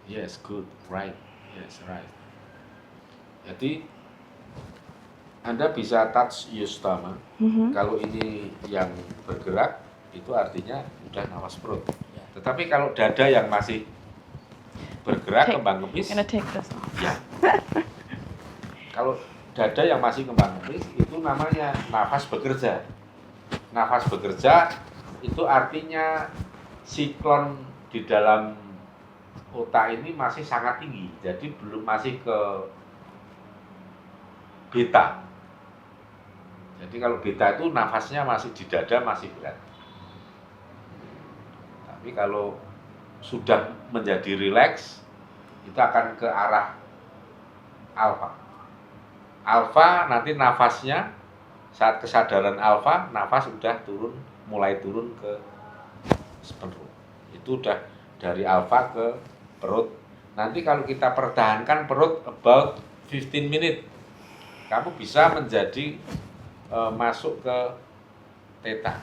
Speaker 2: Yes, good, right. Yes, right. Jadi Anda bisa touch your stomach. Kalau ini yang bergerak, itu artinya udah nafas perut. Tetapi kalau dada yang masih bergerak kembang kempis, ya. Kalau dada yang masih kembang kempis itu namanya nafas bekerja. Nafas bekerja itu artinya siklon di dalam otak ini masih sangat tinggi. Jadi belum masih ke beta. Jadi kalau beta itu nafasnya masih di dada, masih berat. Tapi kalau sudah menjadi rileks, itu akan ke arah alfa. Alfa nanti nafasnya saat kesadaran alfa, nafas udah mulai turun ke perut. Itu udah dari alfa ke perut. Nanti kalau kita pertahankan perut about 15 menit, kamu bisa menjadi masuk ke theta.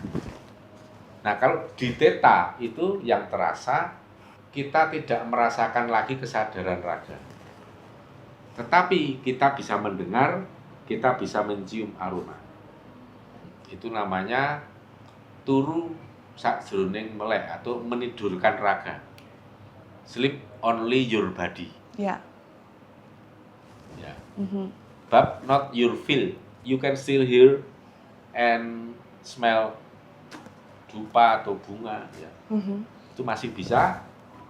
Speaker 2: Nah, kalau di theta itu yang terasa, kita tidak merasakan lagi kesadaran raga. Tetapi kita bisa mendengar, kita bisa mencium aroma. Itu namanya turu sakjroning melek atau menidurkan raga. Sleep only your body.
Speaker 1: Yeah.
Speaker 2: Ya. But not your feel. You can still hear and smell dupa atau bunga. Ya. Itu masih bisa.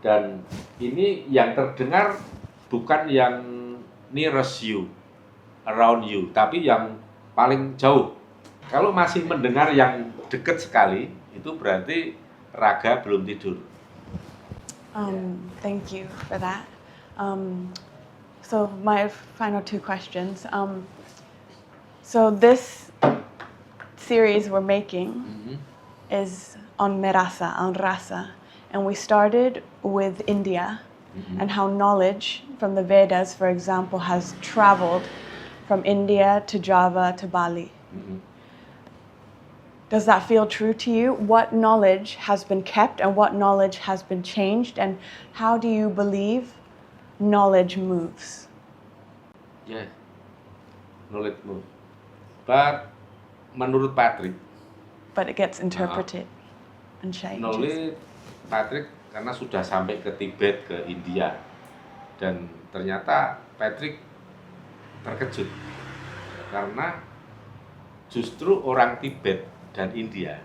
Speaker 2: Dan ini yang terdengar bukan yang nearest you, around you, tapi yang paling jauh. Kalau masih mendengar yang dekat sekali, itu berarti raga belum tidur.
Speaker 1: Thank you for that. So my final two questions. So this series we're making is on Merasa, on Rasa, and we started with India and how knowledge from the Vedas, for example, has traveled from India to Java to Bali. Does that feel true to you? What knowledge has been kept and what knowledge has been changed, and how do you believe knowledge moves?
Speaker 2: Yes, knowledge move. But menurut Patrick,
Speaker 1: But it gets interpreted and changes.
Speaker 2: knowledge Patrick karena sudah sampai ke Tibet, ke India, dan ternyata Patrick terkejut karena justru orang Tibet dan India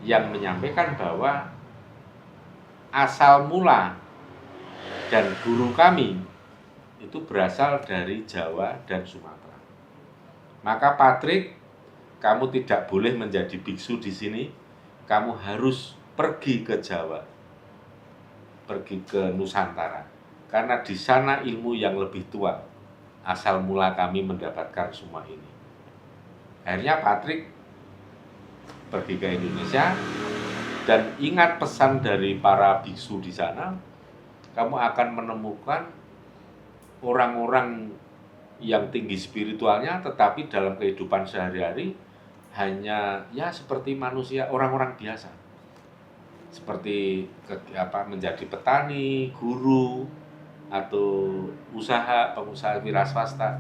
Speaker 2: yang menyampaikan bahwa asal mula dan guru kami itu berasal dari Jawa dan Sumatera. Maka Patrick, kamu tidak boleh menjadi biksu di sini, kamu harus pergi ke Jawa, pergi ke Nusantara, karena di sana ilmu yang lebih tua, asal mula kami mendapatkan semua ini. Akhirnya Patrick pergi ke Indonesia dan ingat pesan dari para biksu di sana, kamu akan menemukan orang-orang yang tinggi spiritualnya tetapi dalam kehidupan sehari-hari hanya ya seperti manusia, orang-orang biasa. Seperti menjadi petani, guru, atau pengusaha wira swasta.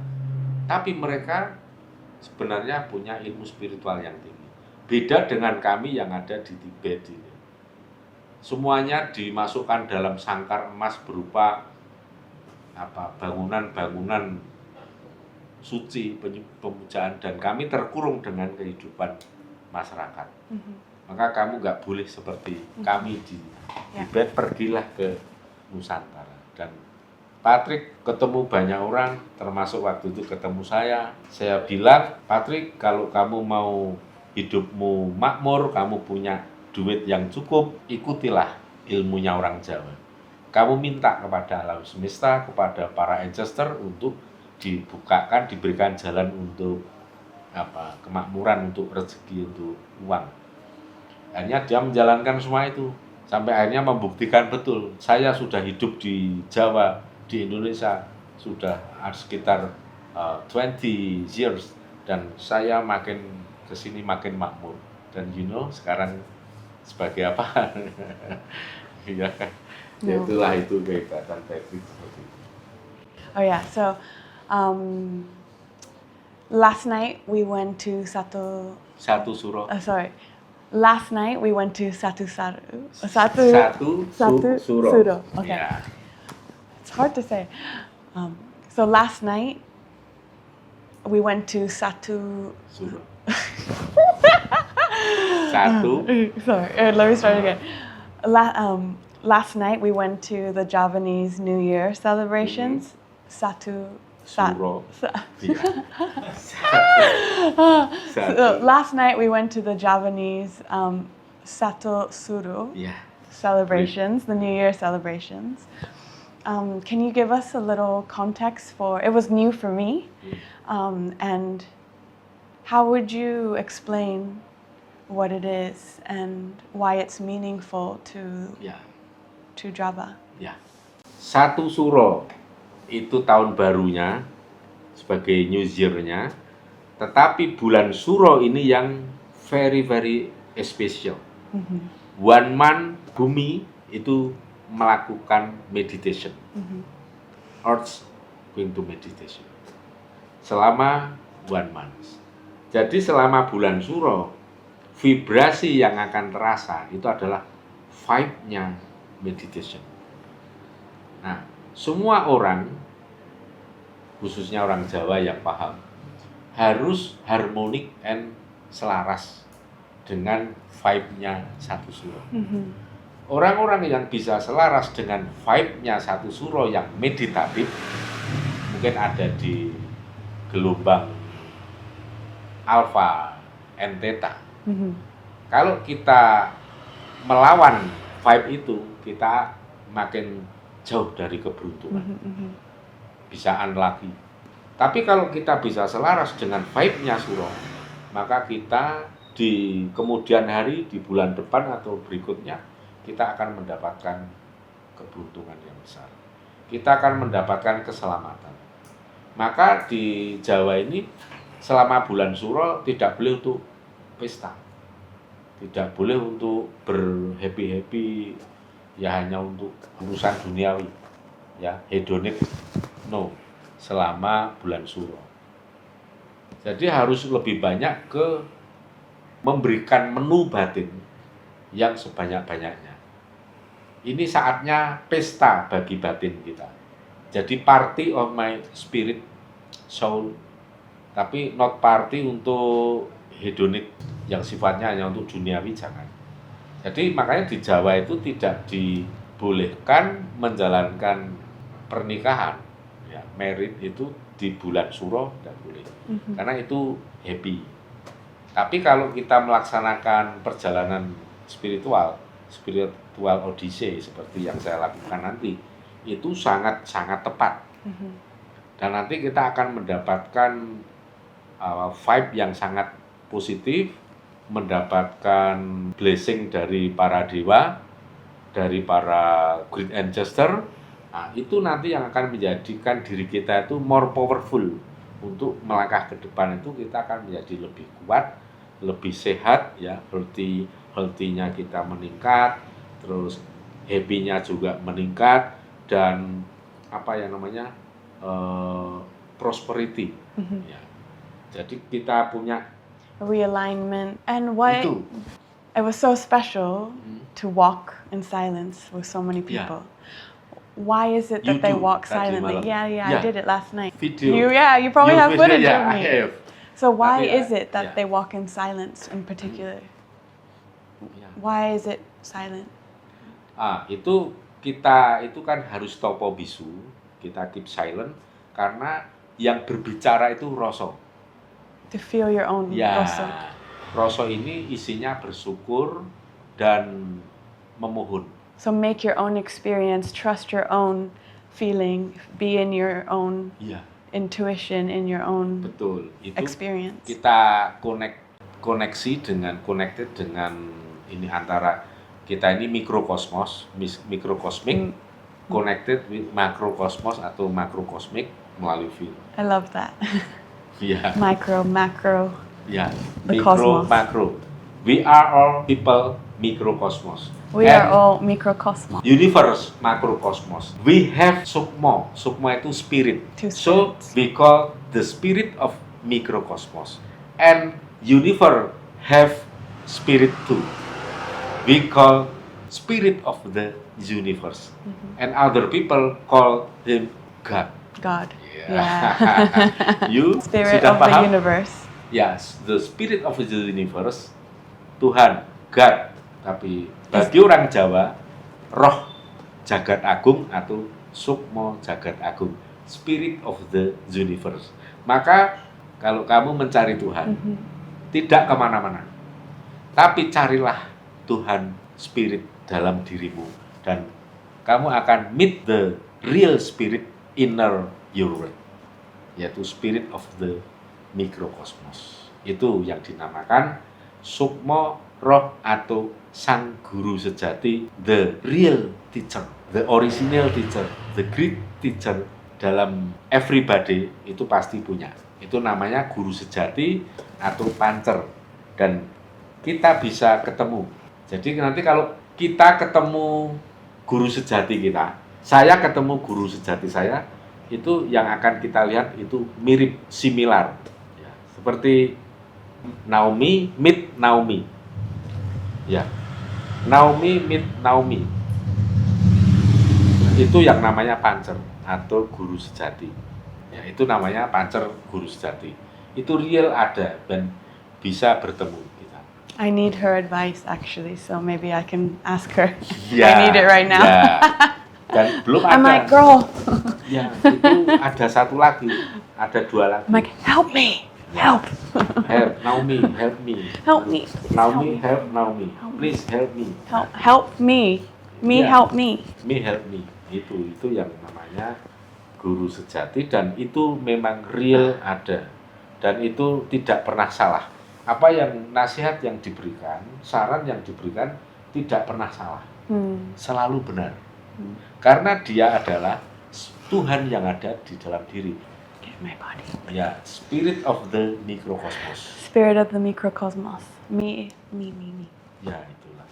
Speaker 2: Tapi mereka sebenarnya punya ilmu spiritual yang tinggi. Beda dengan kami yang ada di Tibet ini. Semuanya dimasukkan dalam sangkar emas berupa bangunan-bangunan suci, pemujaan, dan kami terkurung dengan kehidupan masyarakat. Maka kamu nggak boleh seperti kami di Tibet, pergilah ke Nusantara. Dan Patrick ketemu banyak orang, termasuk waktu itu ketemu saya bilang, Patrick, kalau kamu mau hidupmu makmur, kamu punya duit yang cukup, ikutilah ilmunya orang Jawa. Kamu minta kepada alam semesta, kepada para ancestor untuk dibukakan, diberikan jalan untuk kemakmuran, untuk rezeki, untuk uang. Akhirnya dia menjalankan semua itu, sampai akhirnya membuktikan betul, saya sudah hidup di Jawa, di Indonesia, sudah sekitar 20 years, dan saya makin kesini makin makmur. Dan sekarang sebagai apa? Ya, itulah itu kehebatan Patrick seperti itu.
Speaker 1: Oh yeah, so last night we went to Satu
Speaker 2: Suro.
Speaker 1: Last night we went to Satu Suro. Okay.
Speaker 2: Yeah.
Speaker 1: It's hard to say. So last night we went to Satu
Speaker 2: Suro.
Speaker 1: Sorry, let me start again. Last night we went to the Javanese New Year celebrations.
Speaker 2: Suro.
Speaker 1: Last night we went to the Javanese Satu Suro celebrations, the New Year celebrations. Can you give us a little context it was new for me, and how would you explain what it is and why it's meaningful to Java?
Speaker 2: Ya. Satu Suro itu tahun barunya sebagai New Year-nya, tetapi bulan Suro ini yang very very special. One month bumi itu melakukan meditation. Earth going to meditation selama 1 month. Jadi selama bulan Suro, vibrasi yang akan terasa itu adalah vibe-nya meditation. Nah, semua orang, khususnya orang Jawa yang paham, harus harmonik and selaras dengan vibe-nya Satu Suro. Orang-orang yang bisa selaras dengan vibe-nya Satu Suro yang meditatif, mungkin ada di gelombang alpha and theta. Kalau kita melawan vibe itu, kita makin jauh dari keberuntungan. Bisaan lagi. Tapi kalau kita bisa selaras dengan vibe-nya Suro, maka kita di kemudian hari, di bulan depan atau berikutnya, kita akan mendapatkan keberuntungan yang besar. Kita akan mendapatkan keselamatan. Maka di Jawa ini, selama bulan Suro tidak boleh untuk pesta. Tidak boleh untuk berhappy-happy, ya hanya untuk urusan duniawi, ya hedonik, no, selama bulan Suro. Jadi harus lebih banyak ke memberikan menu batin yang sebanyak-banyaknya. Ini saatnya pesta bagi batin kita. Jadi party of my spirit, soul, tapi not party untuk hedonik yang sifatnya hanya untuk duniawi, jangan. Jadi makanya di Jawa itu tidak dibolehkan menjalankan pernikahan, ya, married itu di bulan Suro tidak boleh, karena itu happy. Tapi kalau kita melaksanakan perjalanan spiritual Odyssey seperti yang saya lakukan nanti, itu sangat tepat. Dan nanti kita akan mendapatkan vibe yang sangat positif, mendapatkan blessing dari para dewa, dari para great ancestor. Nah, itu nanti yang akan menjadikan diri kita itu more powerful untuk melangkah ke depan. Itu kita akan menjadi lebih kuat, lebih sehat, ya, healthy-nya kita meningkat, terus happy-nya juga meningkat, dan apa yang namanya prosperity. Ya. Jadi kita punya
Speaker 1: realignment. And why
Speaker 2: itu.
Speaker 1: it was so special to walk in silence with so many people. Why is it that they walk silently? Yeah, I did it last night.
Speaker 2: Video.
Speaker 1: You probably have footage of
Speaker 2: I
Speaker 1: me.
Speaker 2: have.
Speaker 1: So why is it that they walk in silence in particular? Why is it silent?
Speaker 2: Itu kita itu kan harus topo bisu, kita keep silent karena yang berbicara itu rasa.
Speaker 1: To feel your own rasa.
Speaker 2: Rasa ini isinya bersyukur dan memohon.
Speaker 1: So make your own experience, trust your own feeling, be in your own intuition, in your own
Speaker 2: Betul. Itu
Speaker 1: experience.
Speaker 2: Kita connected dengan ini antara kita ini mikrokosmos, mikrokosmik, connected with makrokosmos atau makrokosmik melalui film.
Speaker 1: I love that.
Speaker 2: Yeah.
Speaker 1: Micro, macro.
Speaker 2: Yeah.
Speaker 1: The
Speaker 2: Micro,
Speaker 1: cosmos.
Speaker 2: macro. We are all people mikrokosmos.
Speaker 1: We are all microcosmos.
Speaker 2: Universe makrokosmos. We have sukma. Sukma itu spirit.
Speaker 1: Two
Speaker 2: So
Speaker 1: spirits.
Speaker 2: we call the spirit of mikrokosmos. And universe have spirit too. We call spirit of the universe. And other people call him God.
Speaker 1: God.
Speaker 2: Yeah. You
Speaker 1: Spirit
Speaker 2: sudah
Speaker 1: of the
Speaker 2: paham?
Speaker 1: universe.
Speaker 2: Yes, the spirit of the universe, Tuhan, God. Tapi bagi orang Jawa, roh jagat agung atau sukmo jagat agung, spirit of the universe. Maka kalau kamu mencari Tuhan, tidak kemana-mana, tapi carilah Tuhan spirit dalam dirimu, dan kamu akan meet the real spirit inner your world, yaitu spirit of the mikrokosmos. Itu yang dinamakan sukmo roh atau sang guru sejati, the real teacher, the original teacher, the great teacher dalam everybody itu pasti punya. Itu namanya guru sejati atau pancer, dan kita bisa ketemu. Jadi nanti kalau kita ketemu guru sejati kita, saya ketemu guru sejati saya, itu yang akan kita lihat itu mirip, similar, ya, seperti Naomi meet Naomi, ya, Naomi meet Naomi, itu yang namanya pancer atau guru sejati, ya, itu namanya pancer guru sejati, itu real ada dan bisa bertemu kita.
Speaker 1: I need her advice actually, so maybe I can ask her.
Speaker 2: Ya,
Speaker 1: I need it right now.
Speaker 2: ya. Dan belum ada.
Speaker 1: I'm like, girl.
Speaker 2: Ya, itu ada satu lagi, ada dua lagi.
Speaker 1: I'm like, help me. Help.
Speaker 2: Help, Naomi, help me.
Speaker 1: Help me.
Speaker 2: Naomi, help Naomi.
Speaker 1: Help me.
Speaker 2: Please help me.
Speaker 1: Help me. Me
Speaker 2: Iya.
Speaker 1: help me.
Speaker 2: Me help me. Itu yang namanya guru sejati, dan itu memang real ada. Dan itu tidak pernah salah. Apa yang nasihat yang diberikan, saran yang diberikan tidak pernah salah. Selalu benar. Karena dia adalah Tuhan yang ada di dalam diri.
Speaker 1: Get my body.
Speaker 2: Ya, spirit of the microcosmos.
Speaker 1: Spirit of the microcosmos. Me.
Speaker 2: Ya, itulah.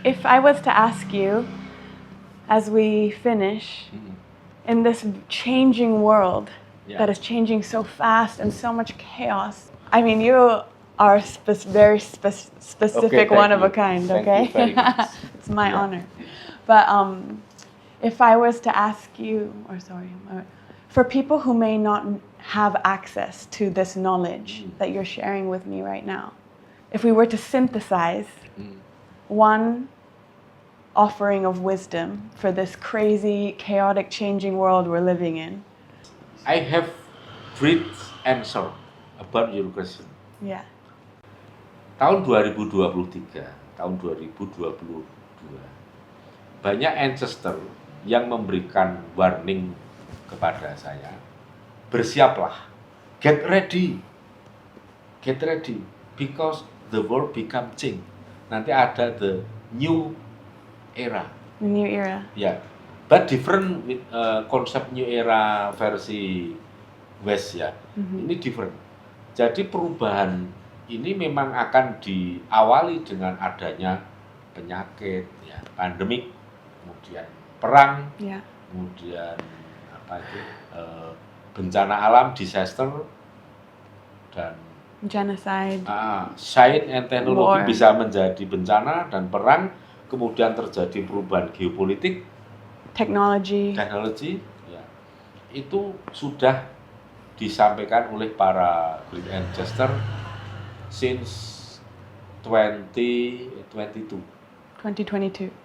Speaker 1: If I was to ask you, as we finish, in this changing world that is changing so fast and so much chaos, I mean, you are very specific,
Speaker 2: Okay,
Speaker 1: one of
Speaker 2: thank
Speaker 1: a kind.
Speaker 2: you.
Speaker 1: Okay,
Speaker 2: Thank you very much.
Speaker 1: it's my
Speaker 2: Yeah.
Speaker 1: honor. But if I was to ask you, for people who may not have access to this knowledge that you're sharing with me right now, if we were to synthesize one offering of wisdom for this crazy, chaotic, changing world we're living in.
Speaker 2: I have great answer about your question.
Speaker 1: Yeah.
Speaker 2: Tahun 2023, tahun 2022, banyak ancestor yang memberikan warning kepada saya, bersiaplah, get ready, because the world become change. Nanti ada the new era.
Speaker 1: The new era.
Speaker 2: Ya, but different with konsep new era versi West ya. Ini different. Jadi perubahan ini memang akan diawali dengan adanya penyakit, ya, pandemik, kemudian perang, kemudian bencana alam, disaster, dan
Speaker 1: genocide,
Speaker 2: science and teknologi
Speaker 1: war.
Speaker 2: bisa menjadi bencana dan perang, kemudian terjadi perubahan geopolitik,
Speaker 1: teknologi,
Speaker 2: ya, itu sudah disampaikan oleh para great ancestor since 2022.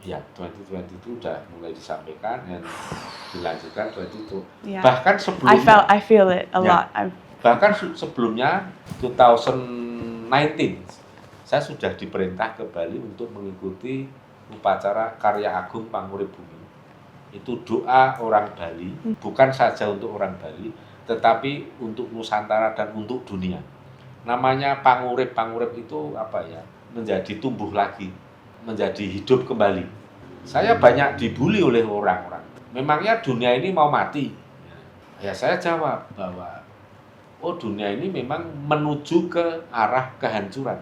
Speaker 2: Ya, 2022 sudah mulai disampaikan dan dilanjutkan 2022.
Speaker 1: Yeah.
Speaker 2: Bahkan sebelumnya,
Speaker 1: I feel it a lot.
Speaker 2: Bahkan sebelumnya 2019 saya sudah diperintah ke Bali untuk mengikuti upacara Karya Agung Pangurip Bumi. Itu doa orang Bali, bukan saja untuk orang Bali, tetapi untuk Nusantara dan untuk dunia. Namanya pangurip itu apa ya? Menjadi tumbuh lagi, menjadi hidup kembali. Saya banyak dibully oleh orang-orang. Memangnya dunia ini mau mati? Ya saya jawab bahwa dunia ini memang menuju ke arah kehancuran.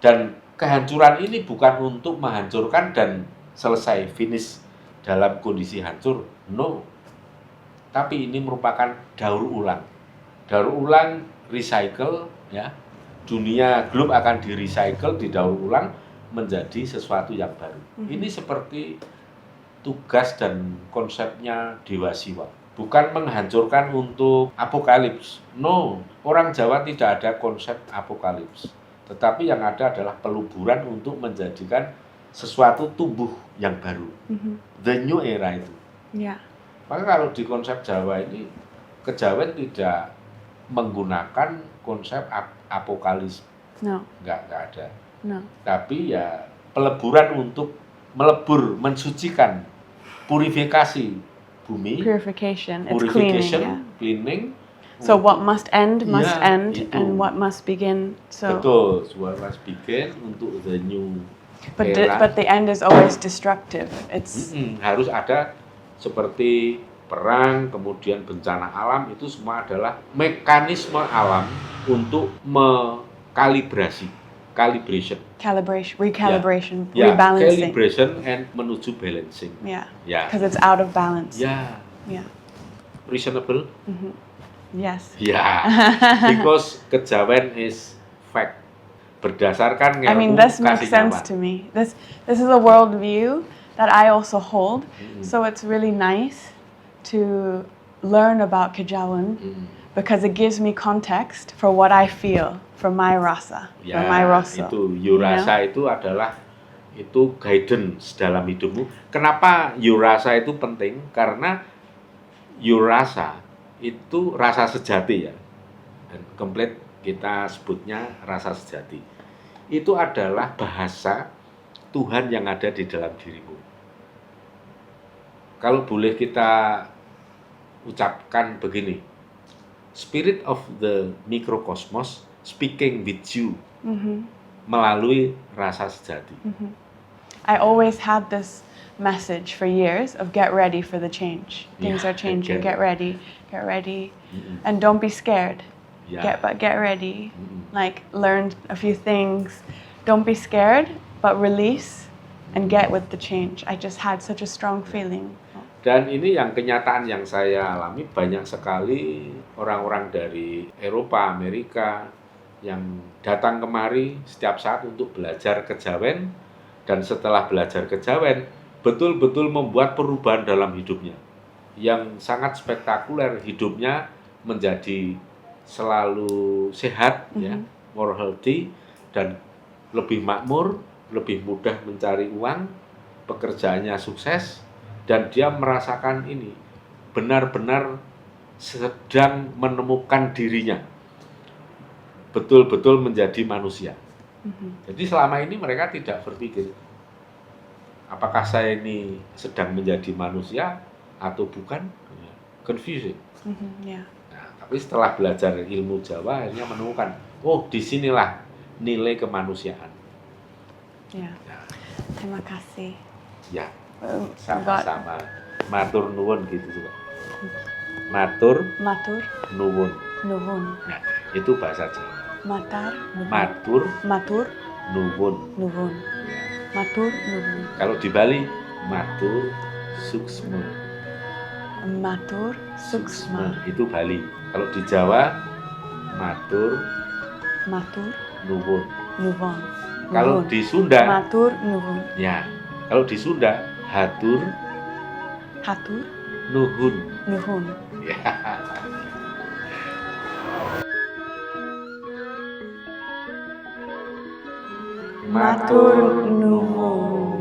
Speaker 2: Dan kehancuran ini bukan untuk menghancurkan dan selesai finish dalam kondisi hancur. No. Tapi ini merupakan daur ulang. Daur ulang, recycle, ya. Dunia globe akan di-recycle, didaur ulang menjadi sesuatu yang baru. Ini seperti tugas dan konsepnya Dewa Siwa. Bukan menghancurkan untuk apokalips. No, orang Jawa tidak ada konsep apokalips. Tetapi yang ada adalah peluburan untuk menjadikan sesuatu tumbuh yang baru. The new era itu.
Speaker 1: Yeah.
Speaker 2: Maka kalau di konsep Jawa ini, kejawen tidak menggunakan konsep apokalips.
Speaker 1: No.
Speaker 2: Enggak ada.
Speaker 1: No.
Speaker 2: Tapi ya peleburan untuk melebur, mensucikan, purifikasi bumi.
Speaker 1: Purification. It's
Speaker 2: Purification,
Speaker 1: cleaning. Yeah.
Speaker 2: cleaning.
Speaker 1: So what must end must
Speaker 2: Ya,
Speaker 1: end,
Speaker 2: itu.
Speaker 1: and what must begin. So.
Speaker 2: Betul, what must begin untuk the new
Speaker 1: But
Speaker 2: era.
Speaker 1: but the end is always destructive. It's
Speaker 2: Harus ada seperti perang, kemudian bencana alam, itu semua adalah mekanisme alam untuk recalibration,
Speaker 1: rebalancing.
Speaker 2: calibration and menuju balancing.
Speaker 1: Yeah.
Speaker 2: Ya.
Speaker 1: Because it's out of balance.
Speaker 2: Ya.
Speaker 1: Yeah.
Speaker 2: Reasonable?
Speaker 1: Yes.
Speaker 2: Ya. Because kejawen is fact. Berdasarkan
Speaker 1: I mean, this makes sense to me. This is a worldview that I also hold. So it's really nice to learn about Kejawen because it gives me context for what I feel for my rasa, for my rasa.
Speaker 2: Itu Yurasa itu adalah itu guidance dalam hidupmu. Kenapa Yurasa itu penting? Karena Yurasa itu rasa sejati ya. Dan komplit kita sebutnya rasa sejati. Itu adalah bahasa Tuhan yang ada di dalam dirimu. Kalau boleh kita ucapkan begini, Spirit of the Microcosmos speaking with you melalui rasa sejati.
Speaker 1: I always had this message for years of get ready for the change. Things
Speaker 2: Yeah,
Speaker 1: are changing.
Speaker 2: get
Speaker 1: Get ready, and don't be scared.
Speaker 2: Ya,
Speaker 1: Get ready. Like learn a few things. Don't be scared, but release and get with the change. I just had such a strong feeling.
Speaker 2: dan ini yang kenyataan yang saya alami, banyak sekali orang-orang dari Eropa, Amerika yang datang kemari setiap saat untuk belajar kejawen, dan setelah belajar kejawen betul-betul membuat perubahan dalam hidupnya yang sangat spektakuler. Hidupnya menjadi selalu sehat, ya, more healthy, dan lebih makmur, lebih mudah mencari uang, pekerjaannya sukses, dan dia merasakan ini benar-benar sedang menemukan dirinya, betul-betul menjadi manusia. Jadi selama ini mereka tidak berpikir, apakah saya ini sedang menjadi manusia atau bukan? Confusing.
Speaker 1: Yeah.
Speaker 2: Nah, tapi setelah belajar ilmu Jawa, akhirnya menemukan, oh, disinilah nilai kemanusiaan.
Speaker 1: Yeah.
Speaker 2: Ya,
Speaker 1: Terima kasih.
Speaker 2: ya,
Speaker 1: God.
Speaker 2: sama-sama. Matur nuwun gitu juga. Matur
Speaker 1: Matur
Speaker 2: nuwun.
Speaker 1: nuwun.
Speaker 2: Nah, itu bahasa Jawa.
Speaker 1: Matar nuwun.
Speaker 2: Matur
Speaker 1: Matur
Speaker 2: nuwun.
Speaker 1: nuwun.
Speaker 2: Ya.
Speaker 1: Matur nuwun.
Speaker 2: Kalau di Bali, matur suksma.
Speaker 1: Matur suksma.
Speaker 2: Itu Bali. Kalau di Jawa, matur
Speaker 1: Matur
Speaker 2: nuwun.
Speaker 1: nuwun.
Speaker 2: Kalau
Speaker 1: Nuwun.
Speaker 2: di Sunda,
Speaker 1: Matur nuwun.
Speaker 2: ya, kalau di Sunda, hatur
Speaker 1: Hatur
Speaker 2: nuhun.
Speaker 1: nuhun.
Speaker 2: Ya.
Speaker 1: Matur nuwun.